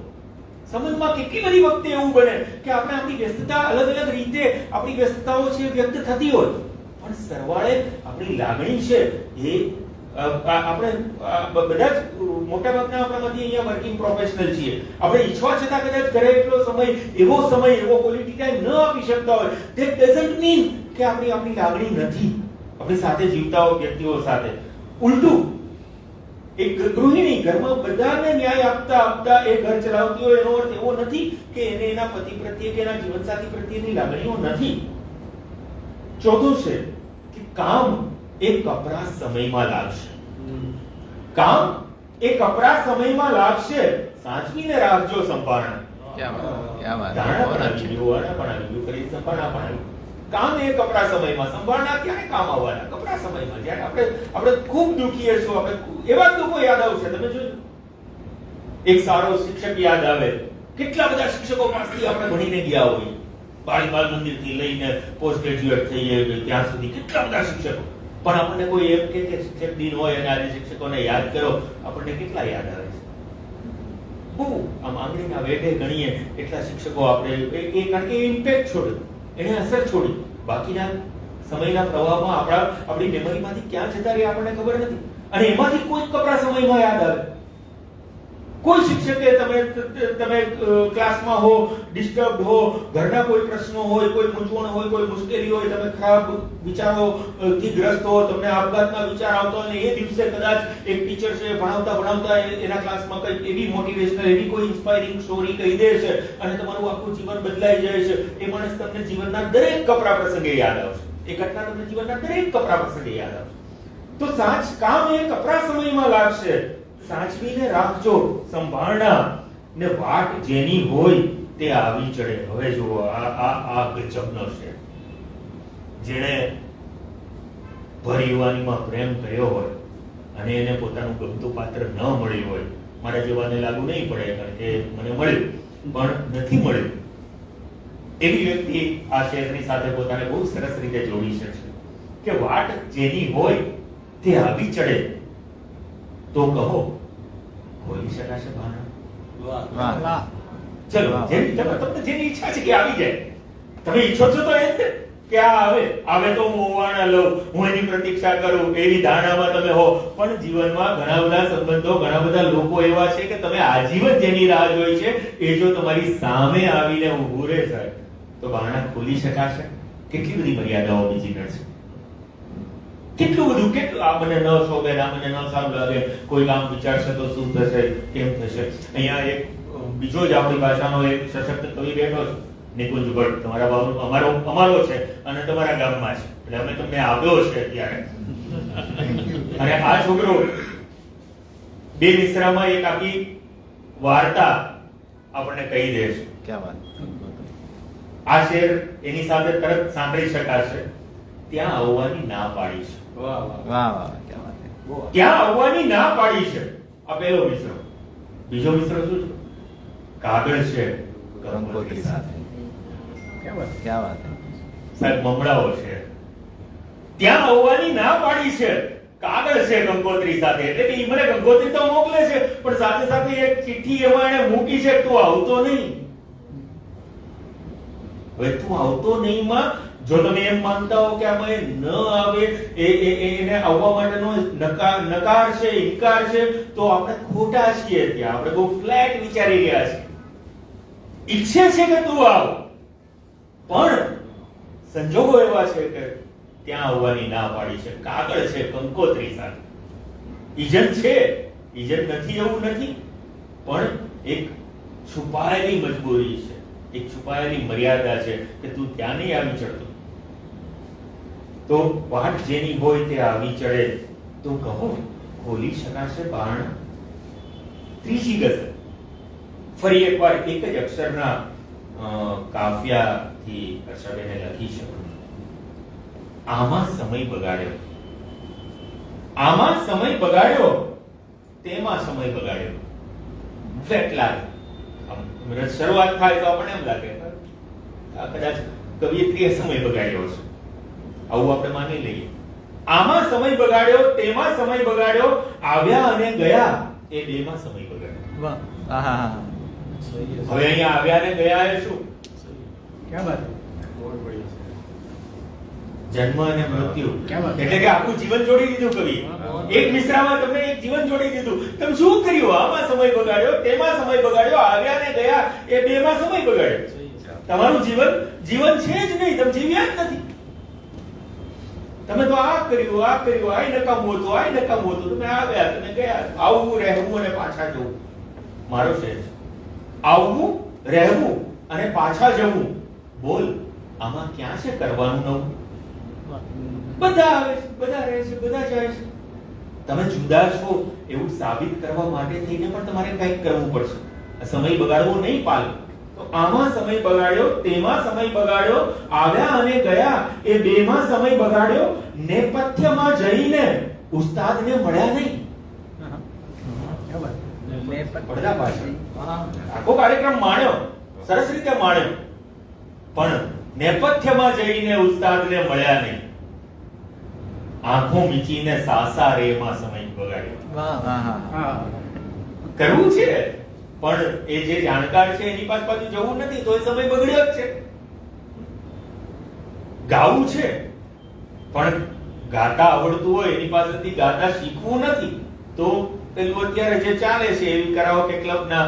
સંબંધમાં કેટલી બધી વખતે એવું બને કે આપણે આપણી વ્યસ્તતા અલગ અલગ રીતે આપણી વ્યસ્તતાઓ છે વ્યક્ત થતી હોય, પણ સરવાળે આપણી લાગણી છે એ આપણે બધા જ મોટા ભાગના આપણામાંથી અહીંયા વર્કિંગ પ્રોફેશનલ છીએ. આપણે ઈચ્છવા છતાં કદાચ ઘરે એટલો સમય, એવો ક્વોલિટી ટાઈમ ન આપી શકતા હોય, ધેટ ડઝન્ટ મીન કે આપણી લાગણી નથી આપણી સાથે જીવતા હોય વ્યક્તિઓ સાથે. ઉલટું, એક ગૃહિણી ઘરમાં બધાને ન્યાય આપતા એ ઘર ચલાવતી હોય, એનો અર્થ એવો નથી કે એને એના પતિ પ્રત્યે કે એના જીવનસાથી પ્રત્યેની લાગણીઓ નથી. ચોથું છે કે કામ એ કપરા સમયમાં લાગશે. કામ એ કપરા સમયમાં લાગશે, સાચવીને રાખજો સંભાળના. क्या बात. ધારણા પણ આવી ગયું, વાળા પણ આવી ગયું, ફરી સંભાળના પણ આવી. કામ એ કપરા સમયમાં, સંભાળના ક્યારે કામ આવવાના? કપરા સમયમાં, જ્યારે આપણે ખૂબ દુખી હશું, આપણે એવા દુઃખો યાદ આવશે. તમે જોજો, એક સારો શિક્ષક યાદ આવે, કેટલા બધા શિક્ષકો પાસેથી આપણે ભણીને ગયા હોઈએ, બાળ મંદિરથી લઈને પોસ્ટ ગ્રેજ્યુએટ થઈએ ત્યાં સુધી કેટલા બધા શિક્ષકો. પણ આપણને કોઈ એમ કે શિક્ષક દિન હોય અને આજે શિક્ષકોને યાદ કરો, આપણને કેટલા યાદ આવે છે? બહુ આમ આંગળીના વેઢે ગણીએ એટલા શિક્ષકો આપણે, કારણ કે ઇમ્પેક્ટ છોડે, એને અસર છોડી. બાકીના સમયના પ્રવાહમાં આપણી મેમરીમાંથી ક્યાં જતા રહે આપણને ખબર નથી. અને એમાંથી કોઈ કપરા સમયમાં યાદ આવે. કોઈ શિક્ષકે તમે ક્લાસમાં હો, ડિસ્ટર્બડ હો, ઘરના કોઈ પ્રશ્નો હોય, કોઈ મૂંઝવણ હોય, કોઈ મુશ્કેલી હોય, તમે ખરાબ વિચારોથી ગ્રસ્ત હો, તમને આપઘાતના વિચાર આવતો હોય, અને એ દિવસે કદાચ એક ટીચર છે ભણાવતા એના ક્લાસમાં કંઈક એવી મોટિવેશનલ, એવી કોઈ ઇન્સ્પાયરિંગ સ્ટોરી કહી દે છે અને તમારું આખું જીવન બદલાઈ જાય છે. એ માણસ તમને જીવનના દરેક કપરા પ્રસંગે યાદ આવશે, એ ઘટના તમને જીવનના દરેક કપરા પ્રસંગે યાદ આવશે. તો કામ એ કપરા સમયમાં લાગશે, સાચવીને રાખજો સંભાળના, ને વાટ જેની હોય તે આવી ચડે. હવે જુઓ, આ ગજબનો છે. જેણે ભર યુવાનીમાં પ્રેમ કર્યો હોય અને એને પોતાનું ગમતું પાત્ર ન મળ્યું હોય, મારા જેવાને લાગુ નહીં પડે કારણ કે મને મળ્યું પણ નથી મળ્યું, એવી વ્યક્તિ આ શેરની સાથે પોતાને બહુ સરસ રીતે જોડી શકશે કે વાટ જેની હોય તે આવી ચડે તો કહો ખોલી શકાશે ભાના. ચલો, તમને જેની ઈચ્છા છે કે આવી જાય, તમે ઈચ્છો છો તો એ કે આ આવે તો હું ઓવારણા લઉં, હું એની પ્રતીક્ષા કરું, એવી ધારણામાં તમે હો. પણ જીવનમાં ઘણા બધા સંબંધો, ઘણા બધા લોકો એવા છે કે તમે આજીવન જેની રાહ જોઈ છે એ જો તમારી સામે આવીને ઊભું રહે સાહેબ, તો ભાના ખોલી શકાશે? કેટલી બધી મર્યાદાઓ બીજી નડશે, કેટલું બધું, કેટલું આ મને ન શોભે, આ મને ન સારું લાગે, કોઈ કામ વિચારશે તો શું થશે, કેમ થશે. અહીંયા એક બીજો જ આપણી ભાષાનો એક સશક્ત કવિ બેઠો છે, નિકુંજ ભટ્ટ, અમારો છે અને તમારા ગામમાં છે, એટલે અમે તમને આવ્યો છે અત્યારે. અને આ છોકરો બે મિસરામાં એક આખી વાર્તા આપણને કહી દે છે. क्या बात. આ શેર એની સાથે તરત સાંભળી શકાશે ત્યાં આવવાની ના પાડી છે. વાહ વાહ ક્યાં વાત है ત્યાં આવવાની ના પાડી છે. આ પહેલો મિશ્ર. બીજો મિશ્ર શું છે? કાગળ છે કંકોત્રી સાથે ક્યાં વાત है સાહેબ મમડાઓ છે. ત્યાં આવવાની ના પાડી છે, કાગળ છે કંકોત્રી સાથે. એટલે કે ઈ મને કંકોત્રી તો મોકલે છે, પણ સાથે સાથે એક ચિઠ્ઠી એમાં એને મૂકી છે, તું આવતો નહીં. હવે તું આવતો નહીં માં જો તમે એમ માનતા હો કે આમાં ન આવે એને આવવા માટેનો નકાર છે, ઇનકાર છે, તો આપણે ખોટા છીએ. ત્યાં આપણે બહુ ફ્લેટ વિચારી રહ્યા છીએ. ઈચ્છે છે કે તું આવ, પણ સંજોગો એવા છે કે ત્યાં આવવાની ના પાડી છે. કાગળ છે કંકોત્રી સાથે. ઈજન છે, ઈજન નથી એવું નથી, પણ એક છુપાયેલી મજબૂરી છે, એક છુપાયેલી મર્યાદા છે કે તું ત્યાં નહીં આવી ચડતો. તો વાટ જેની હોય તે આવી ચડે તો કહો ખોલી શકાશે બારણા. ત્રીજી ગઝલ ફરી એકવાર એક જ અક્ષરના કાફિયાથી હર્ષાબેને લખી છે. આમાં સમય બગાડ્યો, આમાં સમય બગાડ્યો, તેમાં સમય બગાડ્યો. ફ્લેટ લાગે. શરૂઆત થાય તો આપણને એમ લાગે આ કદાચ કવિયત્રીએ સમય બગાડ્યો છે, આવું આપણે માની લઈએ. આમાં સમય બગાડ્યો, તેમાં સમય બગાડ્યો, આવ્યા અને ગયા એ બેમાં સમય બગાડ્યો. વાહ આહા હવે અહીંયા આવ્યા ને ગયા એ શું? क्या बात है જન્મ અને મૃત્યુ. એટલે કે આખું જીવન જોડી દીધું કવિ. એક મિશ્રામાં તમને એક જીવન જોડી દીધું. તમે શું કર્યું? આમાં સમય બગાડ્યો, તેમાં સમય બગાડ્યો, આવ્યા ને ગયા એ બેમાં સમય બગાડ્યો. તમારું જીવન છે જ નહીં, તમે જીવ્યા જ નથી. તમે તો આ કર્યું, આ કર્યું, આ નકામું હતું, આ નકામું હતું. તમે આવ્યા, તમે ગયા. આવવું, રહેવું અને પાછા જવું મારો છે. આવવું, રહેવું અને પાછા જવું. બોલ આમાં ક્યાં છે કરવાનું નવું? બધા આવે છે, બધા રહે છે, બધા જાય છે. તમે જુદા છો એવું સાબિત કરવા માટે થઈને પણ તમારે કંઈક કરવું પડશે. સમય બગાડવો નહીં પાલ. તો આમાં સમય બગાડ્યો, તેમાં સમય બગાડ્યો, આવ્યા અને ગયા એ બેમાં સમય બગાડ્યો, નેપથ્યમાં જઈને ઉસ્તાદને મળ્યા નહીં. क्या बात है પડદા પાછળ આખો કાર્યક્રમ માણ્યો, સરસ રીતે માણ્યો, પણ નેપથ્યમાં જઈને ઉસ્તાદને મળ્યા નહીં. આંખો મીચીને સાસા રેમાં સમય બગાડ્યો. વાહ આહા हाँ કરવું છે, પણ એ જે જાણકાર છે એની પાછળ જવું નથી, તો એ સમય બગડ્યો જ છે. ગાવું છે, પણ ગાતા આવડતું હોય એની પાસેથી ગાતા શીખવું નથી, તો પેલું અત્યારે જે ચાલે છે એવી કરાઓકે ક્લબના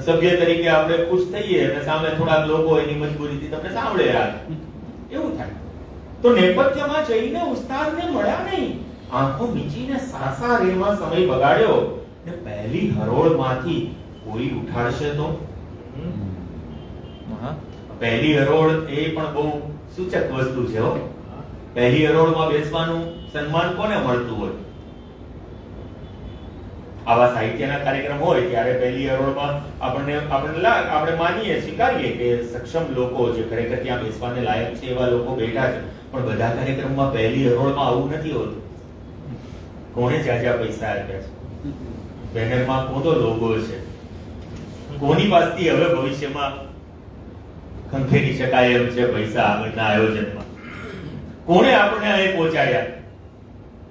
સભ્ય તરીકે આપણે ખુશ થઈએ અને સામે થોડાક લોકો એની મજબૂરીથી તમને સાંભળે રાખે, એવું થાય. તો નેપથ્યમાં જઈને ઉસ્તાદને મળ્યા નહીં, આંખો મીચીને સાસા રેમાં સમય બગાડ્યો, ને પહેલી હરોળમાંથી કોઈ ઉઠાડશે તો? હા પહેલી હરોળ એ પણ બહુ સૂચક વસ્તુ છે હો. પહેલી હરોળમાં બેસવાનું સન્માન કોને મળતું હોય? આવા સાહિત્યના કાર્યક્રમ હોય ત્યારે પહેલી હરોળમાં આપણે માનીએ, સ્વીકારીએ કે સક્ષમ લોકો જે ખરેખર ત્યાં બેસવાને લાયક છે એવા લોકો બેઠા છે, પણ બધા કાર્યક્રમમાં પહેલી હરોળમાં આવું નથી હોતું. કોણે જાજા પૈસા આપ્યા છે, બેનરમાં કોનો લોગો છે, કોની પાસેથી હવે ભવિષ્યમાં ખંખેરી શકાય એમ છે પૈસા આગળના આયોજનમાં, કોણે આપણે અહીં પહોંચાડ્યા?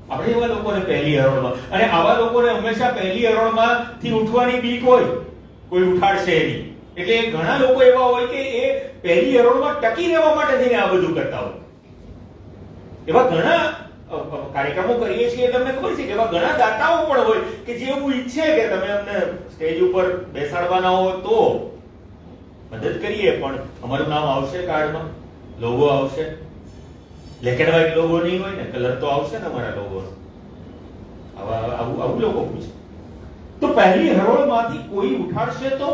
આપણે એવા લોકોને પહેલી હરોળમાં, અને આવા લોકોને હંમેશા પહેલી હરોળમાંથી ઉઠવાની બીક હોય, કોઈ ઉઠાડશે એની. એટલે ઘણા લોકો એવા હોય કે એ પહેલી હરોળમાં ટકી રહેવા માટે થઈને આ બધું કરતા હોય. એવા ઘણા કાર્યક્રમો કરીએ છીએ, તમને ખબર છે કે એવા ઘણા દાતાઓ પણ હોય કે જે એવું ઈચ્છે કે તમે અમને સ્ટેજ ઉપર બેસાડવાના હો તો મદદ કરીએ, પણ અમારું નામ આવશે કાર્ડમાં, લોગો આવશે, બ્લેક એન્ડ વ્હાઈટ લોગો નહીં હોય ને, કલર તો આવશે ને અમારા લોગોનો. આવું લોકો પૂછે. તો પહેલી હરોળમાંથી કોઈ ઉઠાડશે તો?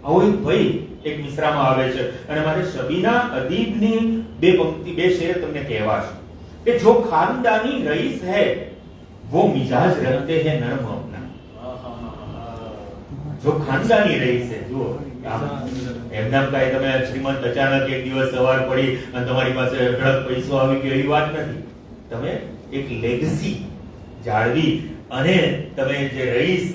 આવો એક ભય એક મિશ્રામાં આવે છે, અને મારે શબીના અદીબની બે શેર તમને કહેવા છે કે જો ખાનદાની રઈસ है वो मिजाज रखते हैं नर्म अपना. જો ખાનદાની રઈસ है, જો એમના કાંઈ તમે શ્રીમંત અચાનક એક દિવસ સવાર પડી અને તમારી પાસે અઢળક પૈસો આવી ગયો એવી વાત નથી. તમે એક લેગસી જાળવી અને તમે જે રહીશ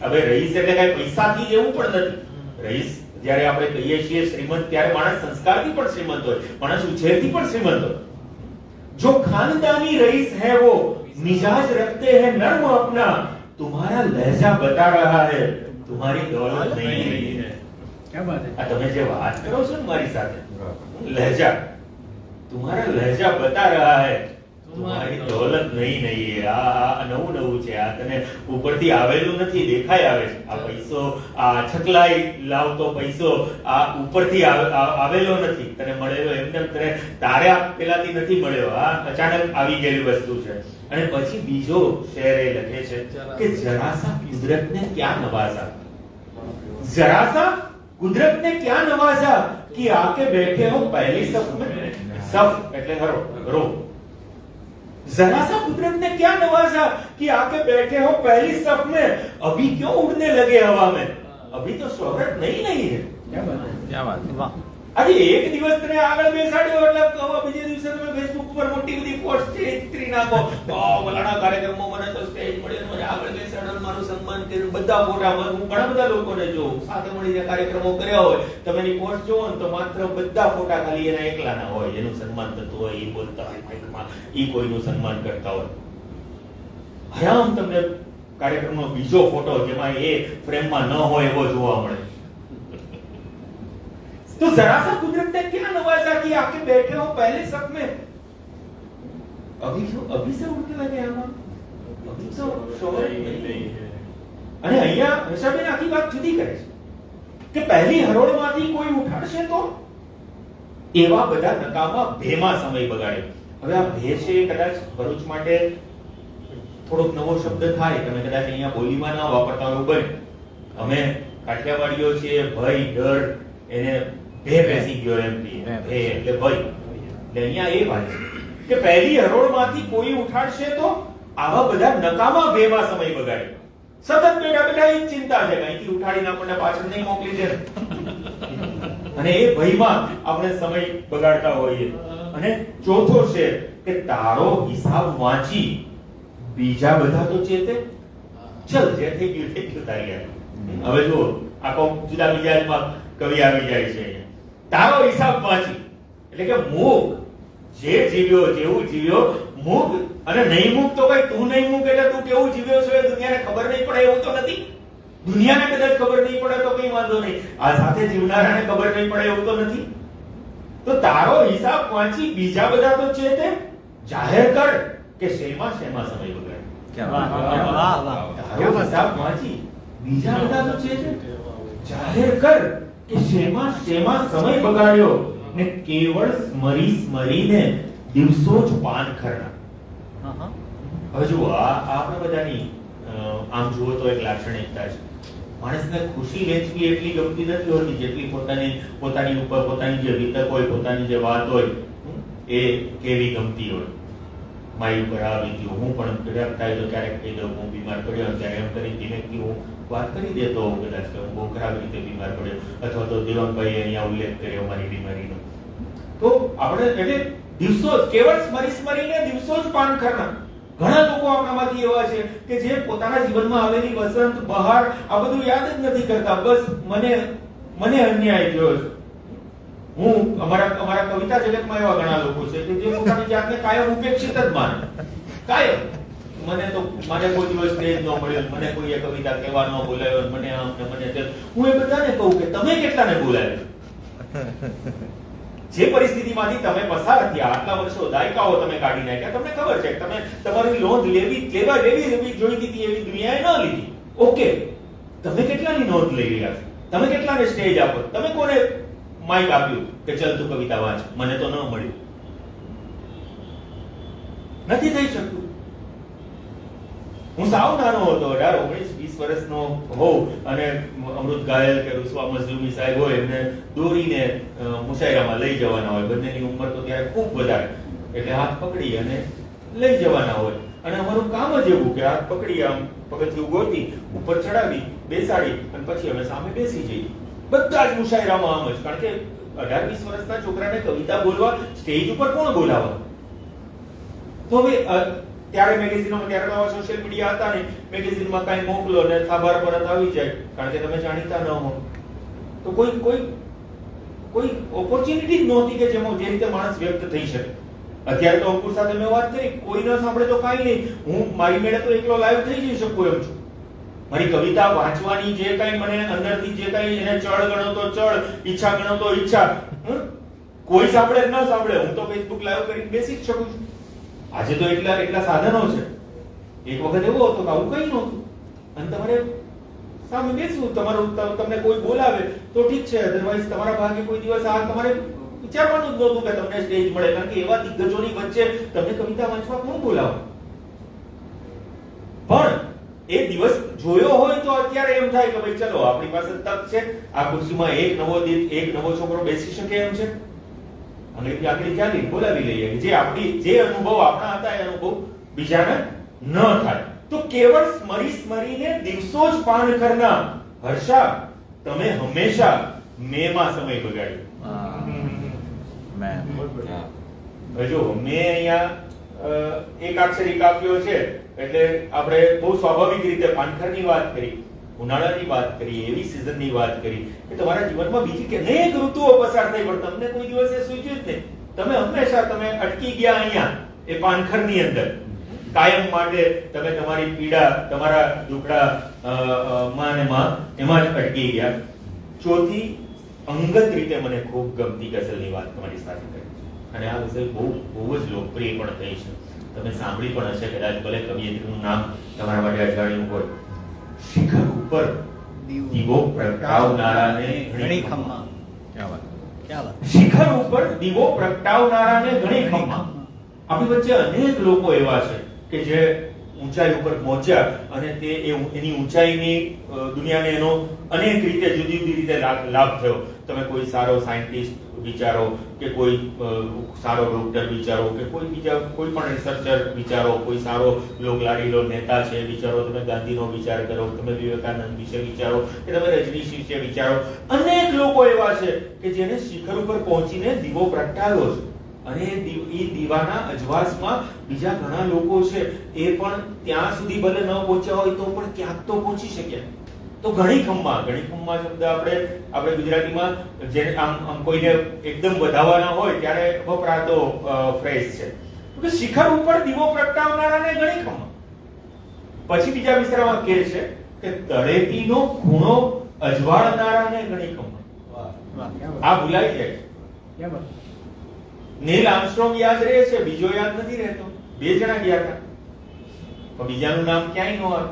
હવે રહીશ એટલે કઈ પૈસાથી જેવું પણ નથી. રહીશ જ્યારે આપણે કહીએ છીએ શ્રીમંત, ત્યારે માણસ સંસ્કારથી પણ શ્રીમંત હોય, માણસ ઉછેરથી પણ શ્રીમંત હોય. जो खानदानी रईस है वो मिजाज रखते हैं नर्म अपना, तुम्हारा लहजा बता रहा है तुम्हारी दौलत नहीं रही है. क्या बात है. આ તમે જે વાત કરો છો ને મારી સાથે, લહેજા, तुम्हारा लहजा बता रहा है तुम्हारी दौलत नहीं है. આ નવું છે, આ તને ઉપરથી આવેલું નથી, દેખાય આવે છે. આ પૈસો, આ છકલાઈ લાવતો પૈસો આ ઉપરથી આવેલો નથી, તને મળેલો એમને તને તારે પેલાથી નથી મળ્યો. આ અચાનક આવી ગયેલી વસ્તુ છે. અને પછી બીજો શેર એ લખે છે કે જરાસા કુદરતને ક્યાં નવાઝા, જરાસા કુદરતને ક્યાં નવાઝા कि आके बैठे हो पहली सफ में, सफ એટલે રો, जरा सा कुदरत ने क्या नवाजा कि आके बैठे हो पहली सफ में, अभी क्यों उड़ने लगे हवा में, अभी तो शोहरत नहीं है. क्या बात है. क्या बात है. वाह. આજે એક દિવસ તને આગળ બેસાડ્યો એટલે હવે બીજે દિવસે તમે ફેસબુક પર મોટી બધી પોસ્ટ કરી નાખો, ઓલાના કાર્યક્રમમાં મને તો સ્ટેજ મળ્યો, મને આગળ બેસાડ્યો, મારું સન્માન કર્યું, બધા ફોટા. હું ઘણા બધા લોકોને જોઉં સાથે મળીને કાર્યક્રમો કર્યા હોય, તમે એની પોસ્ટ જોવો ને તો માત્ર બધા ફોટા ખાલી એના એકલાના હોય, એનું સન્માન થતું હોય, એ બોલતા હોય માઈકમાં, એ કોઈનું સન્માન કરતા હોય. હરામ તમને કાર્યક્રમનો બીજો ફોટો જેમાં એ ફ્રેમમાં ન હોય એવો જોવા મળે. तो जरा सा कुदरत ने क्या नवाजा कि आके बैठे हो पहले सब में, अभी से उड़ने लगे हम, अभी तो शोहरत नहीं है. અને અહીંયા હર્ષાબેન આખી વાત જુદી કરે છે કે પહેલી હરોળમાંથી કોઈ ઉઠાડશે તો એવા બધા નકામા ભેમાં સમય બગાડે. હવે આ ભે છે કદાચ ભરૂચ માટે થોડોક નવો શબ્દ થાય, તમે કદાચ અહીંયા બોલીમાં ના વાપરતા હોય બને. અમે કાઠિયાવાડીઓ છીએ, ભય ડર એને ભે બેસી ગયો એમ કે ભે એટલે ભય. એટલે અહીંયા એ વાત છે કે પહેલી હરોળમાંથી કોઈ ઉઠાડશે તો આવા બધા નકામા ભેમાં સમય બગાડે. સતત બેઠા એ ચિંતા છે કઈથી ઉઠાડીને આપણને પાછળ નહીં મોકલી દે, અને એ ભયમાં આપણે સમય બગાડતા હોઈએ. અને ચોથો છે કે તારો હિસાબ વાંચી બીજા બધા તો ચેતે, ચલ જે થઈ ગયું તારી. હવે જો આખો જુદા મિજાજમાં કવિ આવી જાય છે. તારો હિસાબ વાંચી એટલે કે મૂક, જે જીવ્યો જેવું જીવ્યો મૂક, અને નહીં મૂક તો કઈ તું નહીં મૂક એટલે તું કેવું જીવ્યો છો એ દુનિયાને ખબર નહીં પડે એવું તો નથી. દુનિયાને કદાચ ખબર નહીં પડે તો કઈ વાંધો નહીં, આ સાથે જીવનારાને ખબર નહીં પડે એવું તો નથી. તો તારો હિસાબ વાંચી બીજા બધા તો ચેતે, જાહેર કર કે શેમાં સમય બગાડે. क्या बात है. वाह वाह. તારો હિસાબ વાંચી બીજા બધા તો ચેતે, જાહેર કર કે શેમાં સમય બગાડ્યો ને કેવળ સ્મરીને દિવસો જ પાન ખરા. હવે જુઓ આ આપણે બધાની આમ જુઓ તો એક લાક્ષણિકતા છે. માણસને ખુશી વેચવી એટલી ગમતી નથી હોતી જેટલી પોતાની ઉપર પોતાની જે વિતક હોય, પોતાની જે વાત હોય એ કેવી ગમતી હોય. મારી ઉપર આ વીત્યું, હું પણ કદાચ થાય તો ક્યારેક કહી દઉં હું બીમાર પડ્યો, ત્યારે એમ કરી ધીમેથી હું વાત કરી દેતો હોઉં કદાચ કે હું બહુ ખરાબ રીતે બીમાર પડ્યો, અથવા તો દેવાંગભાઈ અહીંયા ઉલ્લેખ કર્યો મારી બીમારીનો. તો આપણે એટલે દિવસો કેવળ સ્મરીને દિવસો જ પાન ખરના. ઘણા લોકો આપણામાંથી એવા છે કે જે પોતાના જીવનમાં આવેલી વસંત, બહાર આ બધું યાદ જ નથી કરતા. બસ મને અન્યાય થયો છે. હું અમારા કવિતા જગતમાં એવા ઘણા લોકો છે કે જે પોતાની જાતને કાયમ ઉપેક્ષિત જ માને, કાયમ. મને કોઈ દિવસ સ્ટેજ ન મળ્યો, મને કોઈએ કવિતા કહેવા ન બોલાયો, મને આમ ને મને તેમ. હું એ બધાને કહું કે તમે કેટલાને બોલાવ્યો? જે પરિસ્થિતિમાંથી તમે પસાર થયા, આટલા વર્ષો દાયકાઓ તમે કાઢી નાખ્યા, તમને ખબર છે તમે તમારી નોંધ લેવી જોઈતી હતી એવી દુનિયાએ ન લીધી. ઓકે, તમે કેટલાની નોંધ લઈ રહ્યા છો? તમે કેટલાને સ્ટેજ આપો? તમે કોને માઇક આપ્યું કે ચલ તું કવિતા વાંચ? મને તો ન મળ્યું, નથી થઈ શકતું. હું સાવ નાનો હતો, 18, 19, 20 વર્ષનો હોઉં અને અમૃત ગાયલ કે રૂસવા મઝલૂમી સાહેબ હોય એમને દોરીને મુશાયરામાં લઈ જવાના હોય. બંનેની ઉંમર તો ત્યારે ખૂબ વધારે, એટલે હાથ પકડી અને લઈ જવાના હોય. અને અમારું કામ જ એવું કે હાથ પકડી આમ પગથિયું ગોતી ઉપર ચડાવી બેસાડી અને પછી અમે સામે બેસી જઈએ. બધા જ મુશાયરામાં આમ જ. કારણ કે 18-20 વર્ષના છોકરાને કવિતા બોલવા સ્ટેજ ઉપર કોણ બોલાવે? તો હવે ત્યારે મેગેઝિનોમાં ત્યારે તો સોશિયલ મીડિયા હતા ને, મેગેઝિનમાં કાંઈ મોકલો ને સાબાર પરત આવી જાય, કારણ કે તમે જાણીતા ન હો. તો કોઈ ઓપોર્ચ્યુનિટી જ નહોતી કે જેમાં જે રીતે માણસ વ્યક્ત થઈ શકે. અત્યારે તો અંકુર સાથે મેં વાત કરી, કોઈ ન સાંભળે તો કાંઈ નહીં, હું મારી મેળે તો એકલો લાઈવ થઈ જઈ શકું એમ છું. મારી કવિતા વાંચવાની જે કાંઈ મને અંદરથી જે કાંઈ એને ચળ ગણો તો ચળ, ઈચ્છા ગણો તો ઈચ્છા, કોઈ સાંભળે ન સાંભળે, હું તો ફેસબુક લાઈવ કરીને બેસી જ શકું છું. આજે તો એટલા સાધનો છે. એક વખત એવો હતો કે આવું કઈ નહોતું, અને તમારે સામે બેસવું, તમને કોઈ બોલાવે તો ઠીક છે, અધરવાઇઝ તમારા ભાગે કોઈ દિવસ આ તમારે વિચારવાનું જ નહોતું કે તમને સ્ટેજ મળે, કારણ કે એવા દિગ્ગજોની વચ્ચે તમને કવિતા વાંચવા કોણ બોલાવે. પણ એ દિવસ જોયો હોય તો અત્યારે એમ થાય કે ભાઈ ચલો આપણી પાસે તક છે, આ ખુરશીમાં એક નવો છોકરો બેસી શકે એમ છે, અંગ્રેજી આંગળી ચાલી બોલાવી લઈએ, જે અનુભવ આપણા હતા એ અનુભવ બીજાને ન થાય. તો કેવળ સ્મરીને દિવસો જ પાન કરના, હર્ષા તમે હંમેશા મેમાં સમય બગાડ્યો. જો મેં અહીંયા એકાક્ષરી કાપ્યો છે, એટલે આપણે બહુ સ્વાભાવિક રીતે પાનખરની વાત કરી, ઉનાળાની વાત કરી, એવી સિઝનની વાત કરી કે તમારા જીવનમાં બીજી કે અનેક ઋતુઓ પસાર થઈ, પણ તમને કોઈ દિવસે સૂચ્યું જ નહીં. તમે હંમેશા તમે અટકી ગયા અહીંયા એ પાનખરની અંદર. કાયમ માટે તમે તમારી પીડા, તમારા દુખડા માં એમાં જ અટકી ગયા. ચોથી અંગત રીતે મને ખૂબ ગમતી ગઝલની વાત તમારી સાથે કરી, અને આ ગઝલ બહુ જ લોકપ્રિય પણ થઈ છે. તમે સાંભળી પણ હશે કદાચ, ભલે કવિયત્રીનું નામ તમારા માટે અજાણ્યું હોય. શિખર ઉપર દીવો પ્રગટાવનારાને ઘણી ખમ્મા. શિખર ઉપર દીવો પ્રગટાવનારાને ઘણી ખમ્મા. આપણી વચ્ચે અનેક લોકો એવા છે કે જે ઊંચાઈ ઉપર પહોંચ્યા, અને તે એની ઊંચાઈની દુનિયાને એનો અનેક રીતે જુદી જુદી રીતે લાભ થયો. તમે કોઈ સારો સાયન્ટિસ્ટ વિચારો, કે કોઈ સારો ડોક્ટર વિચારો, કે કોઈ બીજા કોઈ પણ રિસર્ચર વિચારો, કોઈ સારો લોકલાડીલો નેતા છે વિચારો, તમે ગાંધીનો વિચાર કરો, તમે વિવેકાનંદ વિશે વિચારો, કે તમે રજનીશ વિશે વિચારો. અનેક લોકો એવા છે કે જેને શિખર ઉપર પહોંચીને દીવો પ્રગટાવ્યો છે, અને એ દીવાના અજવાસમાં બીજા ઘણા લોકો છે, એ પણ ત્યાં સુધી ભલે ન પહોંચ્યા હોય તો પણ ક્યાંક તો પહોંચી શક્યા. તો ઘણી ખમ્મા શબ્દ આપણે ગુજરાતીમાં જે આમ કોઈને એકદમ વધાવવાના હોય ત્યારે વપરાતો ફ્રેઝ છે કે શિખર ઉપર દીવો પ્રગટાવનારાને ઘણી ખમ્મા. પછી બીજા વિસ્તારમાં કહે છે કે તળેટીનો ખૂણો અજવાળનારાને ઘણી ખમ્મા. આ ભૂલાઈ જાય. નીલ આર્મસ્ટ્રોંગ યાદ રહે છે, બીજો યાદ નથી રહેતો. 2 જણા ગયા હતા, પણ બીજાનું નામ ક્યાંય ન આવ્યું.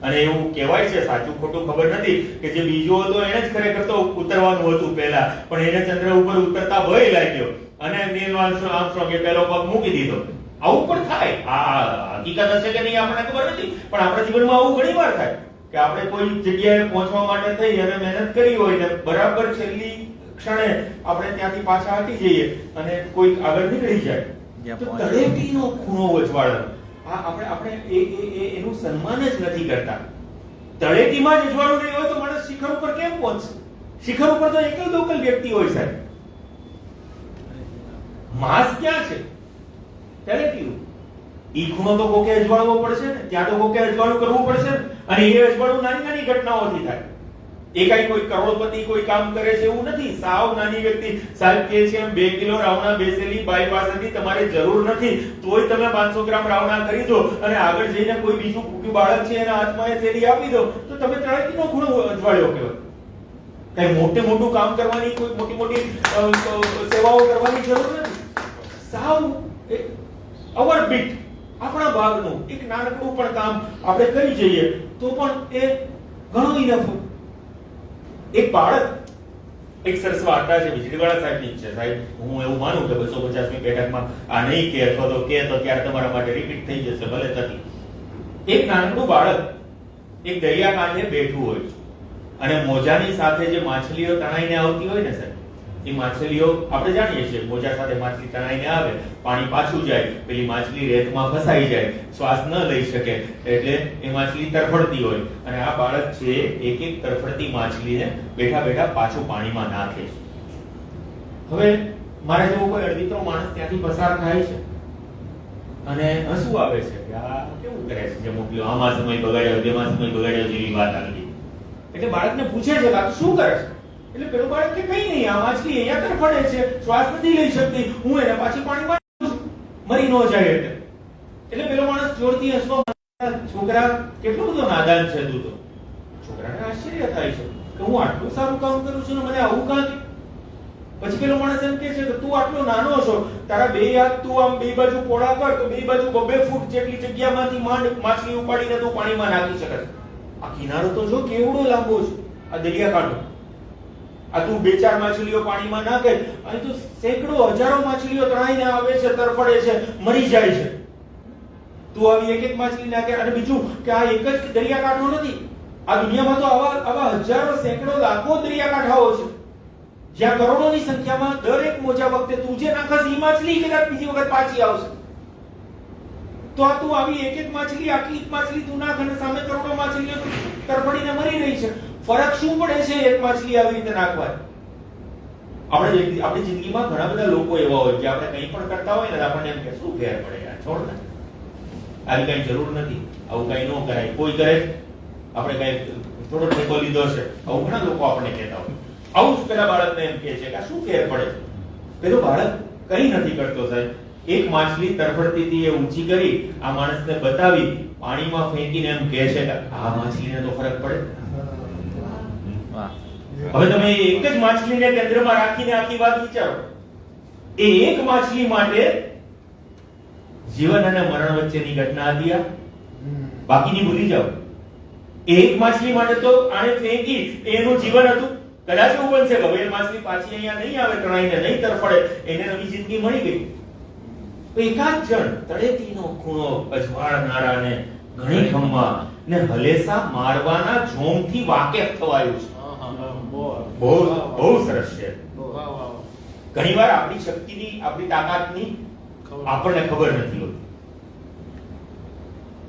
અને એવું કહેવાય છે, સાચું ખોટું ખબર નથી, કે જે બીજો હતો એને જ ખરેખર તો ઉતરવાનું હતું પહેલા, પણ એને ચંદ્ર ઉપર ઉતરતા ભય લાગ્યો અને નીલ આર્મસ્ટ્રોંગે પહેલો પગ મૂકી દીધો. આવું પણ થાય. આ હકીકત હશે કે નહીં આપણને ખબર નથી, પણ આપણા જીવનમાં આવું ઘણી વાર થાય કે આપણે કોઈ જગ્યાએ પહોંચવા માટે થઈ અને મહેનત કરી હોય ને બરાબર છેલ્લી ક્ષણે આપણે ત્યાંથી પાછા હટી જઈએ અને કોઈ આગળ નીકળી જાય. તો તળેટીનો ખૂણો અજવાળો, આપણે એનું સન્માન જ નથી કરતા. તળેટીમાં જ અજવાળું નહીં હોય તો માણસ શિખર ઉપર કેમ પહોંચશે? શિખર ઉપર તો એકલ દોકલ વ્યક્તિ હોય સાહેબ. માસ ક્યાં છે? તળેટી. ઈ ખૂણો તો કોકે અજવાળવો પડશે ને, ત્યાં તો કોકે અજવાળું કરવું પડશે ને, અને એ અજવાળું નાની નાની ઘટનાઓથી થાય. એકાઈ કોઈ કરોડપતિ કોઈ કામ કરે છે એવું નથી. સાવ નાની વ્યક્તિ સાહેબ કહે છે એમ 2 કિલો રાવણા બેસેલી બાઈ પાસેથી તમારે જરૂર નથી, તોય તમે 500 ગ્રામ રાવણા ખરીદો અને આગળ જઈને કોઈ બીજું ભૂખ્યું બાળક છે એના હાથમાં એ થેલી આપી દો, તો તમે તળેટીનો ખૂણો અજવાળ્યો કહેવાય. કઈ મોટું કામ કરવાની, કોઈ મોટી સેવાઓ કરવાની જરૂર નથી. સાવ અવર બીટ આપણા ભાગનું એક નાનકડું પણ કામ આપણે કરી જઈએ તો પણ એ ઘણું ઇનફ. એક બાળક, એક સરસ વાર્તા છે વીજળીવાળા સાહેબની છે સાહેબ. હું એવું માનું કે 250મી બેઠકમાં આ નહીં કે અથવા તો કે તો ત્યારે તમારા માટે રિપીટ થઈ જશે, ભલે થતી. એક નાનકડું બાળક એક દરિયા કાંઠે બેઠું હોય છે, અને મોજાની સાથે જે માછલીઓ તણાઈને આવતી હોય ને સાહેબ, એ માછલીઓ આપણે જાણીએ છીએ, મોજા સાથે માછલી તણાઈને આવે, પાણી પાછું જાય, પેલી માછલી રેતમાં ફસાઈ જાય, શ્વાસ ન લઈ શકે, એટલે એ માછલી તરફડતી હોય, અને આ બાળક છે એક એક તરફડતી માછલીને બેઠા બેઠા પાછું પાણીમાં નાખે છે. હવે મારા જેવો કોઈ અડધીતો માણસ ત્યાંથી પસાર થાય છે, અને હસવું આવે છે કે આ કેવું કરે છે, જે મોકલ્યો આમાં સમય બગાડ્યો, તેમાં સમય બગાડ્યો જેવી વાત આવી. એટલે બાળકને પૂછે છે કે આ તું શું કરે છે? એટલે પેલો બાળક કે કઈ નહીં, આ માછલી અહીંયા તરફડે છે, શ્વાસ નથી લઈ શકતી, હું એને પાછી પાણીમાં નાખું છું, મરી ન જાય એટલે. એટલે પેલો માણસ જોરથી હસવા માંડ્યો, છોકરા કેટલો બધો નાદાન છે તું તો. છોકરાને આશ્ચર્ય થાય છે કે હું આટલું સારું કામ કરું છું ને મને આવું કાં કે. પછી પેલો માણસ એમ કહે છે કે તું આટલો નાનો છો, તારા બે હાથ તું આમ બે બાજુ પોળા કર તો બે બાજુ 2 ફૂટ જેટલી જગ્યામાંથી માંડ માછલી ઉપાડીને તું પાણીમાં નાખી શકે. આ કિનારો તો જો કેવડો લાંબો છે, આ દરિયાકાંઠો. આ તું 2-4 માછલીઓ પાણીમાં નાખે અને તું સેંકડો હજારો માછલીઓ તણાઈને આવે છે, તરફડે છે, મરી જાય છે. તું આવી એક માછલી નાખે. અને બીજું કે આ એક જ દરિયાકાંઠો નથી, આ દુનિયામાં તો આવા હજારો, સેંકડો, લાખો દરિયાકાંઠાઓ છે, જ્યાં કરોડોની સંખ્યામાં દરેક મોજા વખતે તું જે નાખસ ઈ માછલી કદાચ બીજી વખત પાછી આવશે. તો આ તું આવી એક માછલી, આટલી માછલી તું નાખ અને સામે કરોડો માછલીઓ તરફડીને મરી રહી છે. ફરક શું પડે છે એક માછલી આવી રીતે નાખવાથી? આપણી જિંદગીમાં ઘણા બધા લોકો એવા હોય કે આપણે કંઈ પણ કરતા હોય ને આપણને એમ કે શું ફેર પડે યાર, છોડ ને, આવી કઈ જરૂર નથી, આવું કઈ ન કરાય, કોઈ કરે આપણે કઈ થોડો ઠેકો લીધો છે, આવું ઘણા લોકો આપણને કહેતા હોય. આવું જ પેલા બાળકને એમ કહે છે કે આ શું ફેર પડે છે? પેલો બાળક કઈ નથી કરતો સાહેબ. એક માછલી તરફડતી હતી એ ઊંચી કરી આ માણસને બતાવી, પાણીમાં ફેંકીને એમ કહે છે કે આ માછલીને તો ફરક પડે. હવે તમે એક જ માછલીને કેન્દ્રમાં રાખીને આખી વાત વિચારો. એ એક માછલી માટે જીવન અને મરણ વચ્ચેની ઘટના હતી આ, બાકીની ભૂલી જાઓ. એક માછલી માટે તો આને ફેંકી એનું જીવન હતું. કદાચ એવું બનશે કે હવે માછલી પાછી અહીંયા નહીં આવે, તણાઈને નહીં તરફડે, એને નવી જિંદગી મળી ગઈ. તો એકાદ જણ તળેટીનો ખૂણો અજવાળનારાને ઘણી ખમ્મા ને હલેસા મારવાના જોમથી વાકેફ થવાયું છે. બહુ સરસ છે. ઘણીવાર આપણી શક્તિની, આપણી તાકાતની આપણને ખબર નથી હોતી.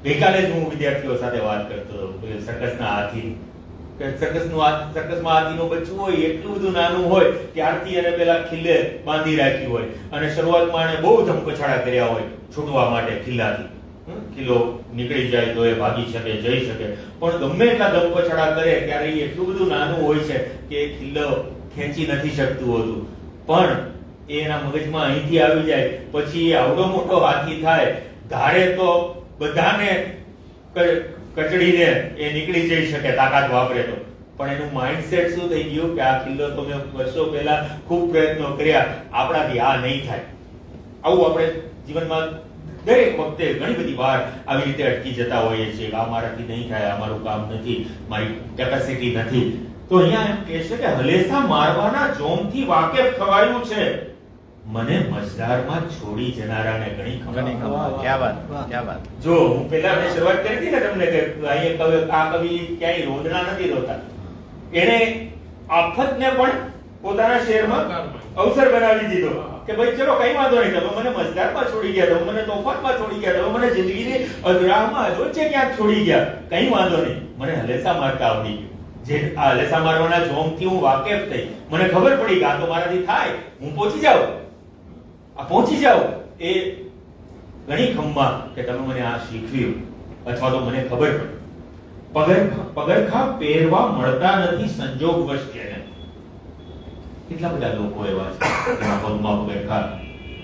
ગઈકાલે જ હું વિદ્યાર્થીઓ સાથે વાત કરતો હતો સર્કસના હાથી, કે સર્કસમાં હાથીનું બચ્ચું હોય એટલું બધું નાનું હોય ત્યારથી એને પેલા ખિલ્લે બાંધી રાખ્યું હોય અને શરૂઆતમાં એને બહુ ધમપછાડા કર્યા હોય છૂટવા માટે ખિલ્લાથી. ખિલ્લો નીકળી જાય તો એ ભાગી શકે, જઈ શકે, પણ ગમે એટલા ધમપછાડા કરે ત્યારે એ એટલું બધું નાનું હોય છે કે એ ખિલ્લો ખેંચી નથી શકતું હોતું. પણ એના મગજમાં અહીંથી આવી જાય પછી એ આવડો મોટો હાથી થાય, ધારે તો બધાને કચડીને એ નીકળી જઈ શકે તાકાત વાપરે તો. પણ એનું માઇન્ડસેટ શું થઈ ગયું કે આ ખિલ્લો તો મેં વર્ષો પહેલા ખૂબ પ્રયત્નો કર્યા, આપણાથી આ નહીં થાય. આવું આપણે જીવનમાં દરેક વખતે ઘણી બધી વાર આવી રીતે અટકી જતા હોઈએ છીએ કે આ મારાથી નહીં થાય, આ મારું કામ નથી, મારી કેપેસિટી નથી. તો અહીંયા એમ કહે છે કે હલેસા મારવાના જોમથી વાકેફ થવાયું છે, મને મજદારમાં છોડી જનારાને ઘણી ખબર. ક્યાં વાત, ક્યાં વાત. જો હું પહેલા મેં શરૂઆત કરી હતી ને તમને કે અહીંયા આ કવિ ક્યાંય રોદના નથી રોતા. એને આફતને પણ પોતાના શેરમાં અવસર બનાવી દીધો કે ભાઈ ચલો કઈ વાંધો નહીં, તમે મને મજદારમાં છોડી ગયા, તમે મને તોફાનમાં છોડી ગયા, તમે મને જિંદગીની અધરામાં જોચે ક્યાંક છોડી ગયા, કઈ વાંધો નહીં, મને હલેસા મારતા આવડી ગયું. જે આ હલેસા મારવાના જોમથી હું વાકેફ થઈ, મને ખબર પડી કે આ તો મારાથી થાય, હું પહોંચી જાઉં, આ પહોંચી જાઉં. એ ઘણી ખમ્મા કે તમે મને આ શીખવ્યું અથવા તો મને ખબર પડી. પગરખા પહેરવા મળતા નથી સંજોગવશ જેને. કેટલા બધા લોકો એવા છે જેના પગમાં પગરખા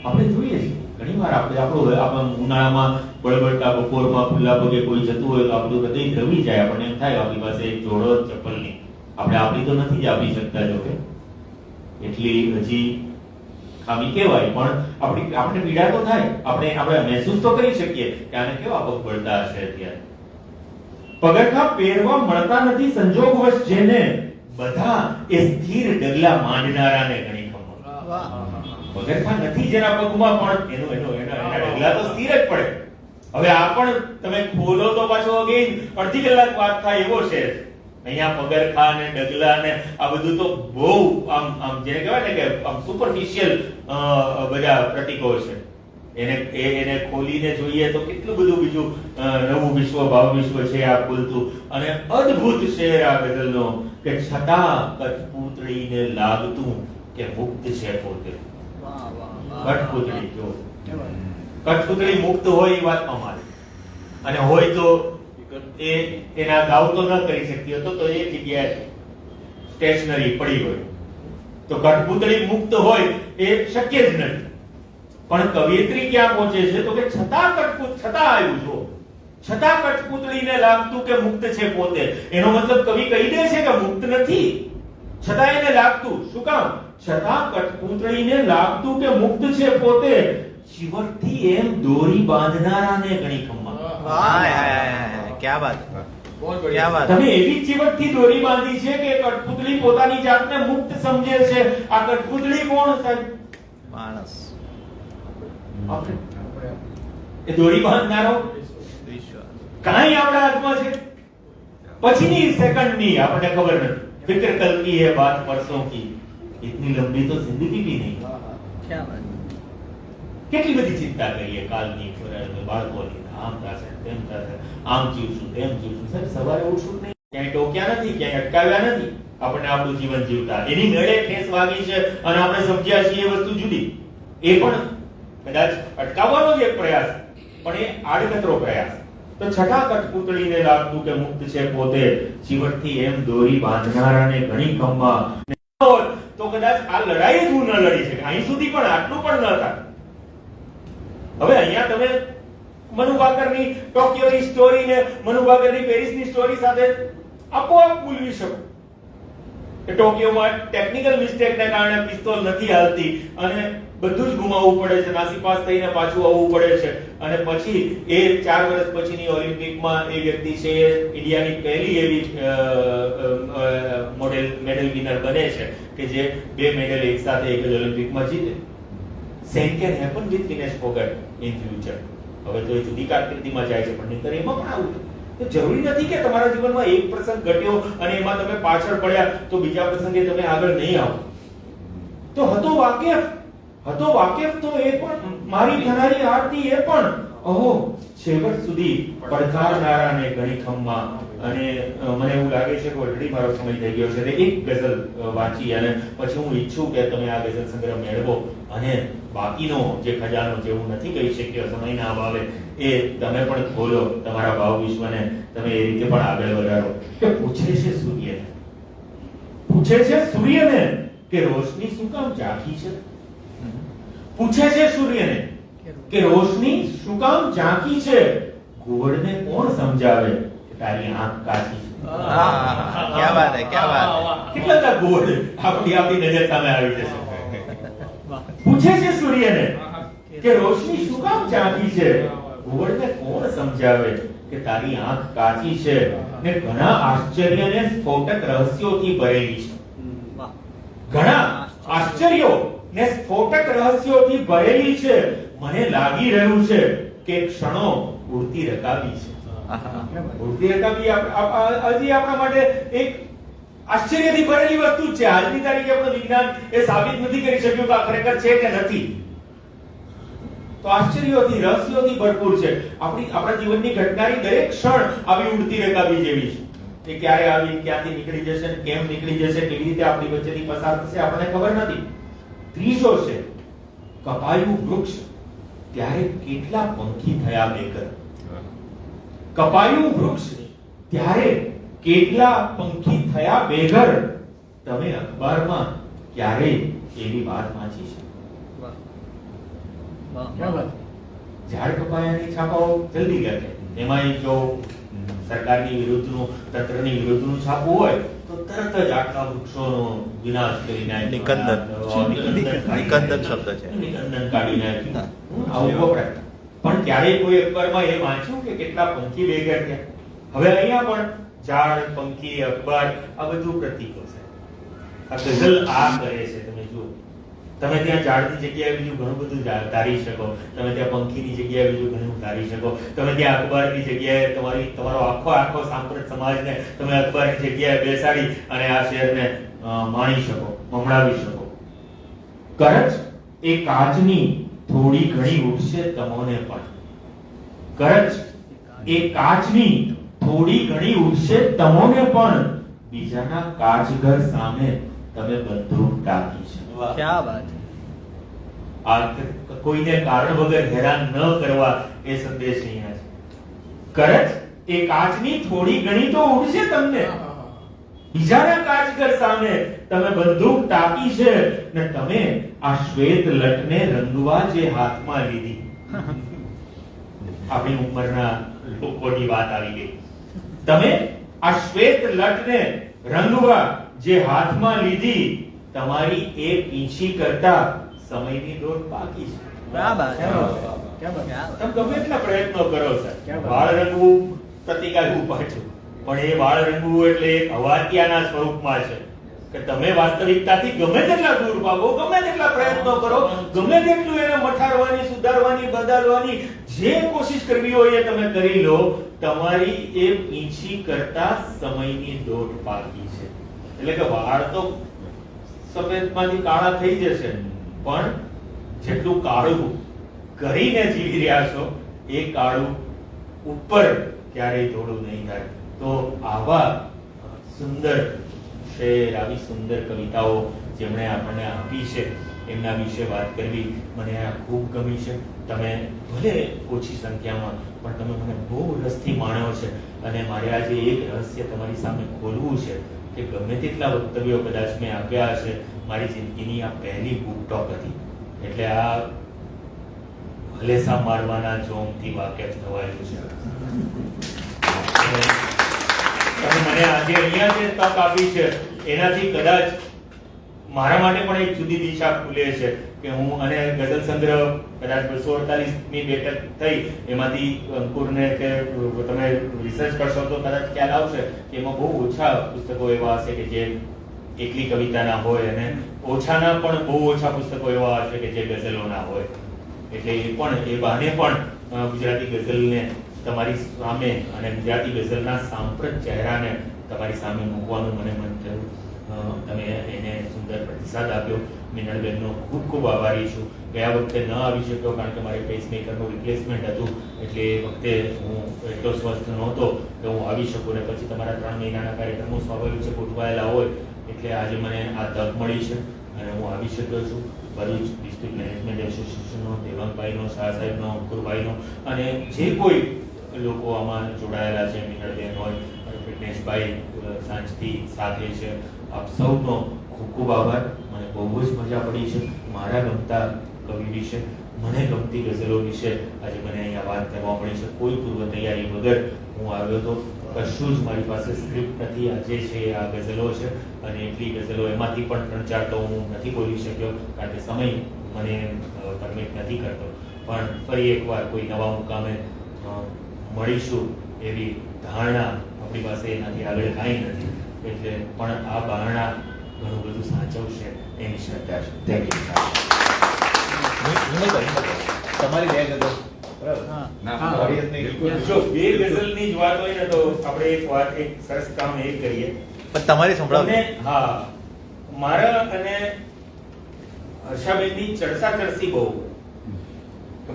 આપણે જોઈએ છીએ ઘણીવાર. આપણે ઉનાળામાં બળબડતા બપોરમાં ખુલ્લા પગે કોઈ જતું હોય તો આપણું હૃદય દ્રવી જાય, આપણને એમ થાય આપણી પાસે એક જોડો ચપ્પલની. આપણે આપણી તો નથી જ આપી શકતા, જો કે એટલી હજી ખામી કહેવાય, પણ આપણે પીડા તો થાય, આપણે મહેસૂસ તો કરી શકીએ કે આને કેવા પગ બળતા હશે અત્યારે. પગરખા પહેરવા મળતા નથી સંજોગવશ જેને, બધા એ સ્થિર ડગલા માંડનારાને ઘણી ખબર. પગરખા નથી જેના પગમાં પણ એના ડગલા તો સ્થિર જ પડે. હવે આ પણ તમે ખોલો તો પાછો અગેન અડધી કલાક વાત થાય એવો છે. અહીંયા પગરખા ને ડગલા ને આ બધું તો બહુ આમ જેને કહેવાય ને કે આમ સુપરફિશિયલ બધા પ્રતીકો છે. એને ખોલીને જોઈએ તો કેટલું બધું બીજું નવું વિશ્વ, ભાવ વિશ્વ છે આ ખુલતું. અને અદ્ભુત શેર આ ગઝલનો કે છતાં કઠપૂતળીને લાગતું કે મુક્ત છે પોતે. કઠપૂતળી જો કઠપૂતળી મુક્ત હોય એ વાત અમારી, અને હોય તો એ એના ગાવ તો ન કરી શકતી હતો તો એ જગ્યાએ સ્ટેશનરી પડી હોય, તો કઠપૂતળી મુક્ત હોય એ શક્ય જ નથી. પણ કવિયત્રી ક્યાં પહોંચે છે તો કે છતાં આવ્યું જો, છતાં કઠપૂતળીને લાગતું કે મુક્ત છે પોતે. એનો મતલબ કવિ કહી દે છે કે મુક્ત નથી, છતાં એને લાગતું. શું કામ? છતાં કઠપૂતળીને લાગતું કે મુક્ત છે પોતે, ચીવટથી એમ દોરી બાંધનારાને ગણી ખમ્મા. क्या बात है, क्या बात. તમે એવી ચીવટથી દોરી બાંધી છે કે કઠપૂતળી પોતાની જાતને મુક્ત સમજે છે. આ કઠપૂતળી કોણ સાહેબ? માણસ. એ દોરી બાંધનારો વિશ્વાસ. કાંઈ આપણા હાથમાં છે? પછીની સેકન્ડની આપણને ખબર નથી. ફિક્ર કલ કી હે બાત પરસોં કી, इतनी लंबी तो जिंदगी भी नहीं. क्या बात. કેટલી બધી ચિંતા કરીએ કાલની, બાળકોની, આમ થશે તેમ થશે, આમ જીવશું તેમ જીવશું. સાહેબ સવારે ઉઠશું નહીં, ક્યાંય ટોક્યા નથી, ક્યાંય અટકાવ્યા નથી આપણે આપણું જીવન જીવતા. એની મેળે ઠેસ વાગી છે અને આપણે સમજ્યા છીએ એ વસ્તુ જુદી. એ પણ કદાચ અટકાવવાનો જ એક પ્રયાસ, પણ એ આડકતરો પ્રયાસ. તો છઠ્ઠા કઠપૂતળીને લાગતું કે મુક્ત છે પોતે, ચીવટથી એમ દોરી બાંધનારાને ઘણી ખમ્મા. તો કદાચ આ લડાઈ જ હું ન લડી શકે. અહીં સુધી પણ આટલું પણ ન થાય. હવે અહીંયા તમે મનુ ભાકરની ટોક્યોની સ્ટોરી ને મનુ ભાકરની પેરિસની સ્ટોરી સાથે આપોઆપ ભૂલવી શકો કે ટોક્યોમાં ટેકનિકલ મિસ્ટેકને કારણે પિસ્તોલ નથી હાલતી અને બધું જ ગુમાવવું પડે છે, નાસીપાસ થઈને પાછું આવવું પડે છે. અને પછી એ 4 વર્ષ પછીની ઓલિમ્પિકમાં એ વ્યક્તિ છે એ ઇન્ડિયાની પહેલી એવી મેડલ વિનર બને છે કે જે 2 મેડલ એક સાથે એક જ ઓલિમ્પિકમાં જીતે. Same can happen with Vinesh Phogat in future. હવે તો એ જુદી કારકિર્દીમાં જાય છે, પણ નહીંતર એમાં પણ આવું તો જરૂરી નથી કે તમારા જીવનમાં એક પ્રસંગ ઘટ્યો અને એમાં તમે પાછળ પડ્યા તો બીજા પ્રસંગે તમે આગળ નહીં આવો. તો હતો વાકેફ તો એ પણ મારી થનારી આરતી એ પણ ઓહો છેવટ સુધી પડકારનારાને ઘણી ખમ્મા. અને મને એવું લાગે છે કે ઓલરેડી મારો સમય થઈ ગયો છે. એક ગઝલ વાંચી અને પછી હું ઈચ્છું કે તમે આ ગઝલ સંગ્રહ મેળવો અને બાકીનો જે ખજાનો જે હું નથી કહી શક્યો સમયના અભાવે એ તમે પણ ખોલો, તમારા ભાવ વિશ્વને તમે એ રીતે પણ આગળ વધારો. કે પૂછે છે સૂર્યને કે રોશની શું કામ ઝાંખી છે? પૂછે છે સૂર્યને કે રોશની શું કામ ઝાંખી છે? ઘુવડને કોણ સમજાવે તારી આંખ કાચી છે? क्या बात है, क्या बात है. કેટલા બધા ઘુવડ આપણી નજર સામે આવી જશે. પૂછે છે સૂર્યને કે રોશની શું કામ ઝાંખી છે? ઘુવડને કોણ સમજાવે કે તારી આંખ કાચી છે? ને ઘણા આશ્ચર્ય ને સ્ફોટક રહસ્યોથી ભરેલી છે. ઘણા આશ્ચર્યો ને સ્ફોટક રહસ્યોથી ભરેલી છે. મને લાગી રહ્યું છે કે ક્ષણો ઉડતી રકાબી છે. ઉડતી રકાબી હજી આપણા માટે એક આશ્ચર્યથી ભરેલી વસ્તુ છે. આજની તારીખે આપણું વિજ્ઞાન એ સાબિત નથી કરી શક્યું કે આ ખરેખર છે કે નથી. તો આશ્ચર્યોથી રહસ્યોથી ભરપૂર છે. આપણા જીવનની ઘટનાની દરેક ક્ષણ આવી ઉડતી રકાબી જેવી છે. કે ક્યારે આવી, ક્યાંથી નીકળી જશે, કેમ નીકળી જશે, કેવી રીતે આપણી વચ્ચેથી પસાર થશે આપણને ખબર નથી. ત્રીજો છે કપાયું વૃક્ષ ત્યારે કેટલા પંખી થયા બેઘર. કપાયું વૃક્ષ ત્યારે કેટલા પંખી થયા બેઘર. તમે અખબારમાં ક્યારે એવી વાત વાંચી છે? ઝાડ કપાયાની છાપાઓ જલ્દી લખે. એમાં જો સરકારની વિરુદ્ધનું, તંત્રની વિરુદ્ધનું છાપવું હોય તો તરત જ આખા વૃક્ષોનો વિનાશ કરી નાખે. નિકંદન શબ્દ છે. નિકંદન કાઢી નાખ્યું. આવું વપરાય. પણ ક્યારેય કોઈ અખબારમાં એ વાંચ્યું કે કેટલા પંખી બેઘર થયા? હવે અહીંયા પણ ઝાડ, પંખી, અખબાર આ બધું પ્રતીકો છે. આ ગઝલ આ કરે છે. તમે જુઓ, તમે ત્યાં ઝાડની જગ્યાએ બીજું ઘણું બધું ધારી શકો, તમે ત્યાં પંખીની જગ્યાએ બીજું ઘણું ધારી શકો, તમે ત્યાં અખબારની જગ્યાએ તમારો આખો સાંપ્રત સમાજને તમે અખબારની જગ્યાએ બેસાડી અને આ શહેરને માણી શકો, મમડાવી શકો. કરજ એ કાચની થોડી ઘણી ઉડશે તમોને પણ. કરજ એ કાચની થોડી ઘણી ઉડશે તમોને પણ. બીજાના કાચઘર સામે તમે બંદૂક ટાંકી છે. क्या बात है. આ કોઈને કારણ વગર હેરાન ન કરવા એ સંદેશ અહીંયા છે. કરજ એ કાચની થોડી ઘણી તો ઉડશે તમને. બીજાના કાચગર સામે તમે બંદૂક તાકી છે ને તમે આ શ્વેત લટને રંગવા જે હાથમાં લીધી. આપણી ઉંમરના લોકોની વાત આવી ગઈ. તમે આ શ્વેત લટને રંગવા જે હાથમાં લીધી, તમારી એ પીંછી કરતા સમયની દોડ બાકી છે. क्या बात है, क्या बात है. તમે ગમે એટલા પ્રયત્નો કરો સર, ક્યાં વાત? વાળ રંગવું પ્રતિકારવું પાછું, પણ એ વાળ રંગવું એટલે એક હવાતિયાના સ્વરૂપમાં છે કે તમે વાસ્તવિકતાથી ગમે તેટલા દૂર ભાગો, ગમે તેટલા પ્રયત્નો કરો, ગમે તેટલું એને મઠારવાની, સુધારવાની, બદલવાની જે કોશિશ કરવી હોય એ તમે કરી લો, તમારી એ પીંછી કરતા સમયની દોટ બાકી છે. એટલે કે વાળ તો સફેદમાંથી કાળા થઈ જશે, પણ જેટલું કાળું કરીને જીવી રહ્યા છો એ કાળું ઉપર ક્યારેય થોડું નહીં થાય. તો આવા સુંદર શેર, આવી સુંદર કવિતાઓ જેમણે આપણને આપી છે એમના વિશે વાત કરવી મને આ ખૂબ ગમી છે. તમે ભલે ઓછી સંખ્યામાં પણ તમે મને બહુ રસથી માણ્યો છે, અને મારે આજે એક રહસ્ય તમારી સામે ખોલવું છે કે ગમે તેટલા વક્તવ્યો કદાચ મેં આપ્યા હશે, મારી જિંદગીની આ પહેલી બુક ટોક હતી. એટલે આ હલેસા મારવાના જોમથી વાકેફ થવાયું છે. તમે મને આજે અહીંયા જે તક આપી છે એનાથી કદાચ મારા માટે પણ એક જુદી દિશા ખુલે છે કે હું, અને ગઝલ સંગ્રહ કદાચ 248મી બેઠક થઈ એમાંથી અંકુરને કે તમે રિસર્ચ કરશો તો કદાચ ખ્યાલ આવશે કે એમાં બહુ ઓછા પુસ્તકો એવા હશે કે જે એકલી કવિતાના હોય, અને ઓછાના પણ બહુ ઓછા પુસ્તકો એવા હશે કે જે ગઝલોના હોય. એટલે એ પણ એ બહાને પણ ગુજરાતી ગઝલને તમારી સામે અને ગુજરાતી ગઝલના સાંપ્રત ચહેરાને તમારી સામે મૂકવાનું મને મન થયું. તમે એને સુંદર પ્રતિસાદ આપ્યો. મિનળબેનનો ખૂબ ખૂબ આભારી છું. ગયા વખતે ન આવી શક્યો કારણ કે મારે પેસમેકરનું રિપ્લેસમેન્ટ હતું, એટલે એ વખતે હું એટલો સ્વસ્થ નહોતો કે હું આવી શકું, ને પછી તમારા 3 મહિનાના કાર્યક્રમો સ્વાભાવિક છે ગોઠવાયેલા હોય, એટલે આજે મને આ તક મળી છે અને હું આવી શક્યો છું. ભરૂચ ડિસ્ટ્રિક્ટ મેનેજમેન્ટ એસોસિએશનનો, દેવાંગભાઈનો, શાહ સાહેબનો, અંકુરભાઈનો અને જે કોઈ લોકો આમાં જોડાયેલા છે, મિનળબેન હોય, ફિટનેશભાઈ સાંજથી સાથે છે, આપ સૌનો ખૂબ ખૂબ આભાર. મને બહુ જ મજા પડી છે મારા ગમતા કવિ વિશે, મને ગમતી ગઝલો વિશે આજે મને અહીંયા વાત કરવા મળી છે. કોઈ પૂર્વ તૈયારી વગર હું આવ્યો હતો. કશું જ મારી પાસે સ્ક્રિપ્ટ નથી. આજે છે આ ગઝલો છે, અને એટલી ગઝલો એમાંથી પણ 3-4 તો હું નથી બોલી શક્યો કારણ કે સમય મને પરમિટ નથી કરતો. પણ ફરી એકવાર કોઈ નવા મુકામે મળીશું એવી ધારણા આપણી પાસે એનાથી આગળ કાંઈ નથી. એટલે પણ આ બહારણા ઘણું બધું સાચવશે એની શ્રદ્ધા છે. Thank you. તમારી 2 ગઝલ હા. ના ઓડિયન્સ ને જો 2 ગઝલની જ વાત હોય ને તો આપણે એક વાત, એક સરસ કામ એ કરીએ. પણ તમારી સંભળાવો. તમને હા, મારા અને હર્ષાબેનની ચડસા ચડસી બહુ.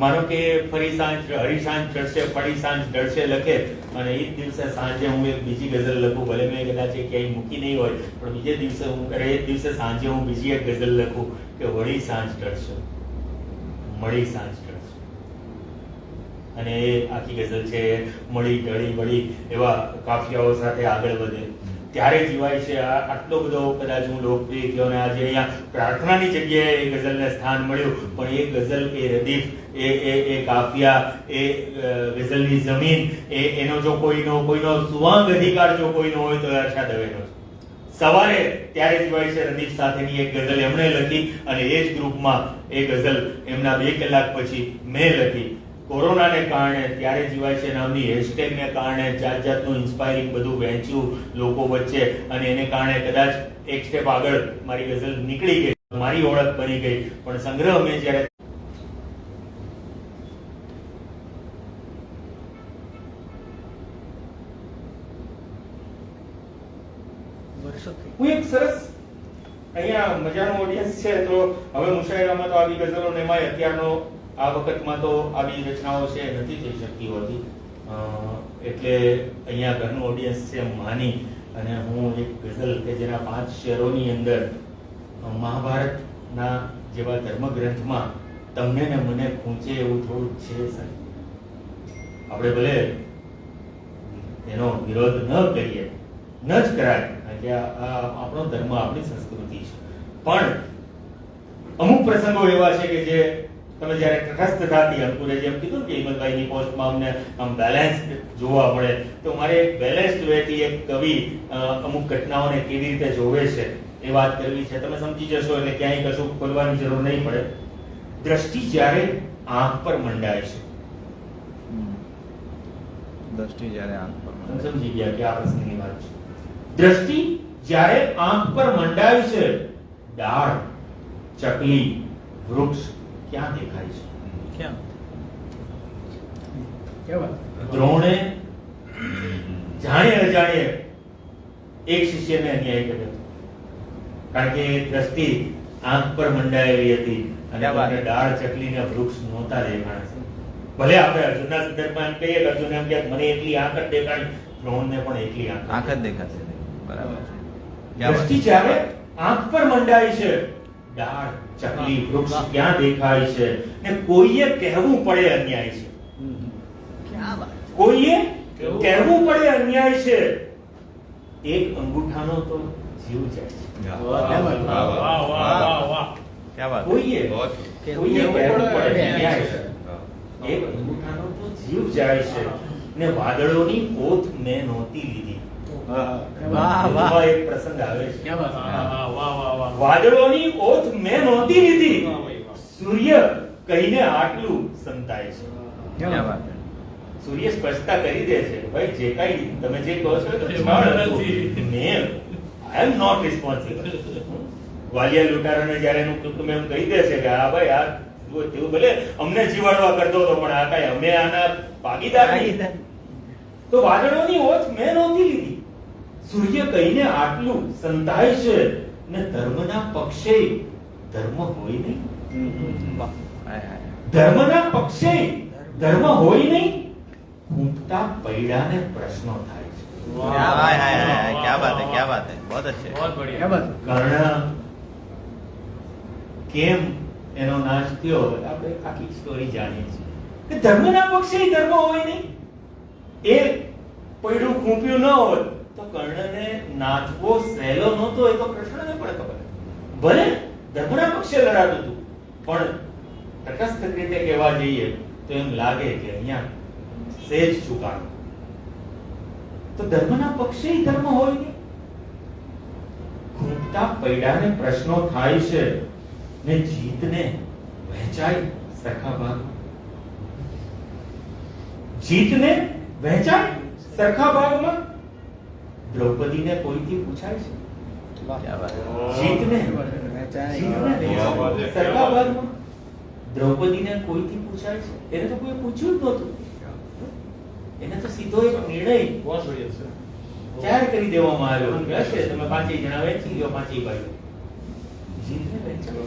માનો કે ફરી સાંજ હરી સાંજ ચડશે, ફરી સાંજ ડળશે લખે, અને એ જ દિવસે સાંજે હું એક બીજી ગઝલ લખું, ભલે મેં કદાચ ક્યાંય મૂકી નહીં હોય, પણ બીજે દિવસે હું એ જ દિવસે સાંજે હું બીજી એક ગઝલ લખું કે વળી સાંજ ડળશે, મળી સાંજ ડળશે. અને એ આખી ગઝલ છે મળી ઢળી વળી એવા કાફિયાઓ સાથે આગળ વધે ત્યારે જીવાય છે. આટલો બધો કદાચ હું લોકપ્રિય થયો અને આજે અહીંયા પ્રાર્થનાની જગ્યાએ એ ગઝલને સ્થાન મળ્યું, પણ એ ગઝલ, એ રદીફ, એ કાફિયા, એ ગઝલની જમીન, એનો જો કોઈનો સુવાંગ અધિકાર જો કોઈનો હોય તો હર્ષા દવેનો છે. સવારે ત્યારે જીવાય છે રદીફ સાથેની એક ગઝલ એમણે લખી, અને એ જ ગ્રુપમાં એ ગઝલ એમના 2 કલાક પછી મેં લખી. કોરોનાને કારણે ત્યારે જીવાય છે નામની હેશટેગને કારણે જાતનું ઇન્સ્પાયરિંગ બધું વહેંચ્યું લોકો વચ્ચે, અને એને કારણે કદાચ એક સ્ટેપ આગળ મારી ગઝલ નીકળી ગઈ, મારી ઓળખ બની ગઈ. પણ સંગ્રહ મેં જ્યારે હું એક સરસ અહીંયા મજાનો ઓડિયન્સ છે, તો હવે મુશાયરામાં તો આવી ગઝલો ને એમાંય અત્યારનો આ વખતમાં તો આવી રચનાઓ છે નથી થઈ શકતી હોતી, એટલે અહીંયા ઘરનું ઓડિયન્સ છે માની અને હું એક ગઝલ કે જેના 5 શેરોની અંદર મહાભારતના જેવા ધર્મગ્રંથમાં તમને ને મને ખૂંચે એવું થોડું છે સાહેબ. આપણે ભલે એનો વિરોધ ન કરીએ, ન જ કરાય, કારણ કે આ આપણો ધર્મ, આપણી સંસ્કૃતિ છે. પણ અમુક પ્રસંગો એવા છે કે જે તમે જ્યારે તટસ્થતાથી, અંકુરે જેમ કીધું કે હિંમતભાઈની પોસ્ટમાં અમને આમ બેલેન્સ જોવા મળે, તો મારે એક બેલેન્સ્ડ વેથી એક કવિ અમુક ઘટનાઓને કેવી રીતે જોવે છે એ વાત કરવી છે. તમે સમજી જશો એટલે ક્યાંય કશું ખોલવાની જરૂર નહીં પડે. દ્રષ્ટિ જ્યારે આંખ પર મંડાય છે, દ્રષ્ટિ જ્યારે આંખ પર તમે સમજી ગયા કે આ પ્રસંગની વાત છે. દ્રષ્ટિ જ્યારે આંખ પર મંડાય છે, ડાળ, ચકલી, વૃક્ષ ક્યાં દેખાય છે? ક્યાં? દ્રોણે જાણે અજાણે એક શિષ્યને અન્યાય કર્યો, કારણ કે એ દ્રષ્ટિ આંખ પર મંડાયેલી હતી અને તમને ડાળ, ચકલી ને વૃક્ષ નહોતા દેખાણા. ભલે આપણે અર્જુનના સંદર્ભમાં એમ કહીએ કે અર્જુન એમ કે મને એકલી આંખ જ દેખાણી, દ્રોણને પણ એકલી આંખ જ દેખાશે. બરાબર છે. દ્રષ્ટિ જ્યારે આંખ પર મંડાય છે, ડાળ, ચકલી, વૃક્ષ ક્યાં દેખાય છે? ને કોઈએ કહેવું પડે અન્યાય છે. ક્યાં વાત? કોઈએ કહેવું પડે અન્યાય છે, એક અંગૂઠાનો તો જીવ જાય છે. ક્યાં વાત? કોઈએ કહેવું પડે અન્યાય છે, એક અંગૂઠાનો તો જીવ જાય છે. ને વાદળોની પોથ મેં નહોતી લીધી. એમાં એક પ્રસંગ આવે છે. વાદળોની ઓથ મેં નહોતી લીધી, સૂર્ય કહીને આટલું સંતાય છે. ક્યાં વાત? સૂર્ય સ્પષ્ટતા કરી દે છે, ભાઈ જે કાંઈ તમે જે કહો છો એ તો છળ હતું. મેં આઈ એમ નોટ રિસ્પોન્સિબલ. વાલિયા લૂંટારાને જ્યારે એનું કુટુંબ એમ કહી દે છે કે હા ભાઈ આ તેવું ભલે અમને જીવાડવા કરતો હતો પણ આ કાંઈ અમે આના ભાગીદાર નહીં. તો વાદળોની ઓથ મેં નહોતી લીધી, સૂર્ય કહીને આટલું સંતાય છે. ને ધર્મના પક્ષે ધર્મ હોય નહીં, ધર્મના પક્ષે ધર્મ હોય નહીં, ઘૂંટતા પૈડાને પ્રશ્નો થાય છે. क्या बात है, क्या बात है, बहुत अच्छे. કર્ણ કેમ એનો નાશ થયો આપણે આખી સ્ટોરી જાણીએ છીએ કે ધર્મના પક્ષે ધર્મ હોય નહીં. એ પૈડું ખૂંપ્યું ન હોત તો કર્ણને નાથવો સહેલો નહોતો, એ તો કૃષ્ણને પણ ખબર. ભલે ધર્મના પક્ષે લડાતું હતું પણ તટસ્થ રીતે કહેવા જઈએ તો એમ લાગે કે અહીંયા સેજ ચૂકાણું. તો ધર્મના પક્ષે ધર્મ હોય નહીં, ઘૂંટતા પૈડાને પ્રશ્નો થાય છે. ને જીતને વહેંચાય સરખા ભાગમાં, જીતને વહેંચાય સરખા ભાગમાં. દ્રૌપદીને કોઈથી પૂછાય છે, क्या बात है. જીતને સરખા ભાગમાં. દ્રૌપદીને કોઈથી પૂછાય છે, એને તો કોઈ પૂછ્યું જ નહોતું. એને તો સીધો એક નિર્ણય જાહેર કરી દેવામાં આવ્યો કે હશે તમે પાંચેય જણા વહેંચી લો, પાંચેય ભાઈઓ. જીતને વહેંચાય,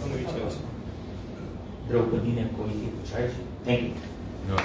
દ્રૌપદીને કોઈથી પૂછાય છે. Thank you.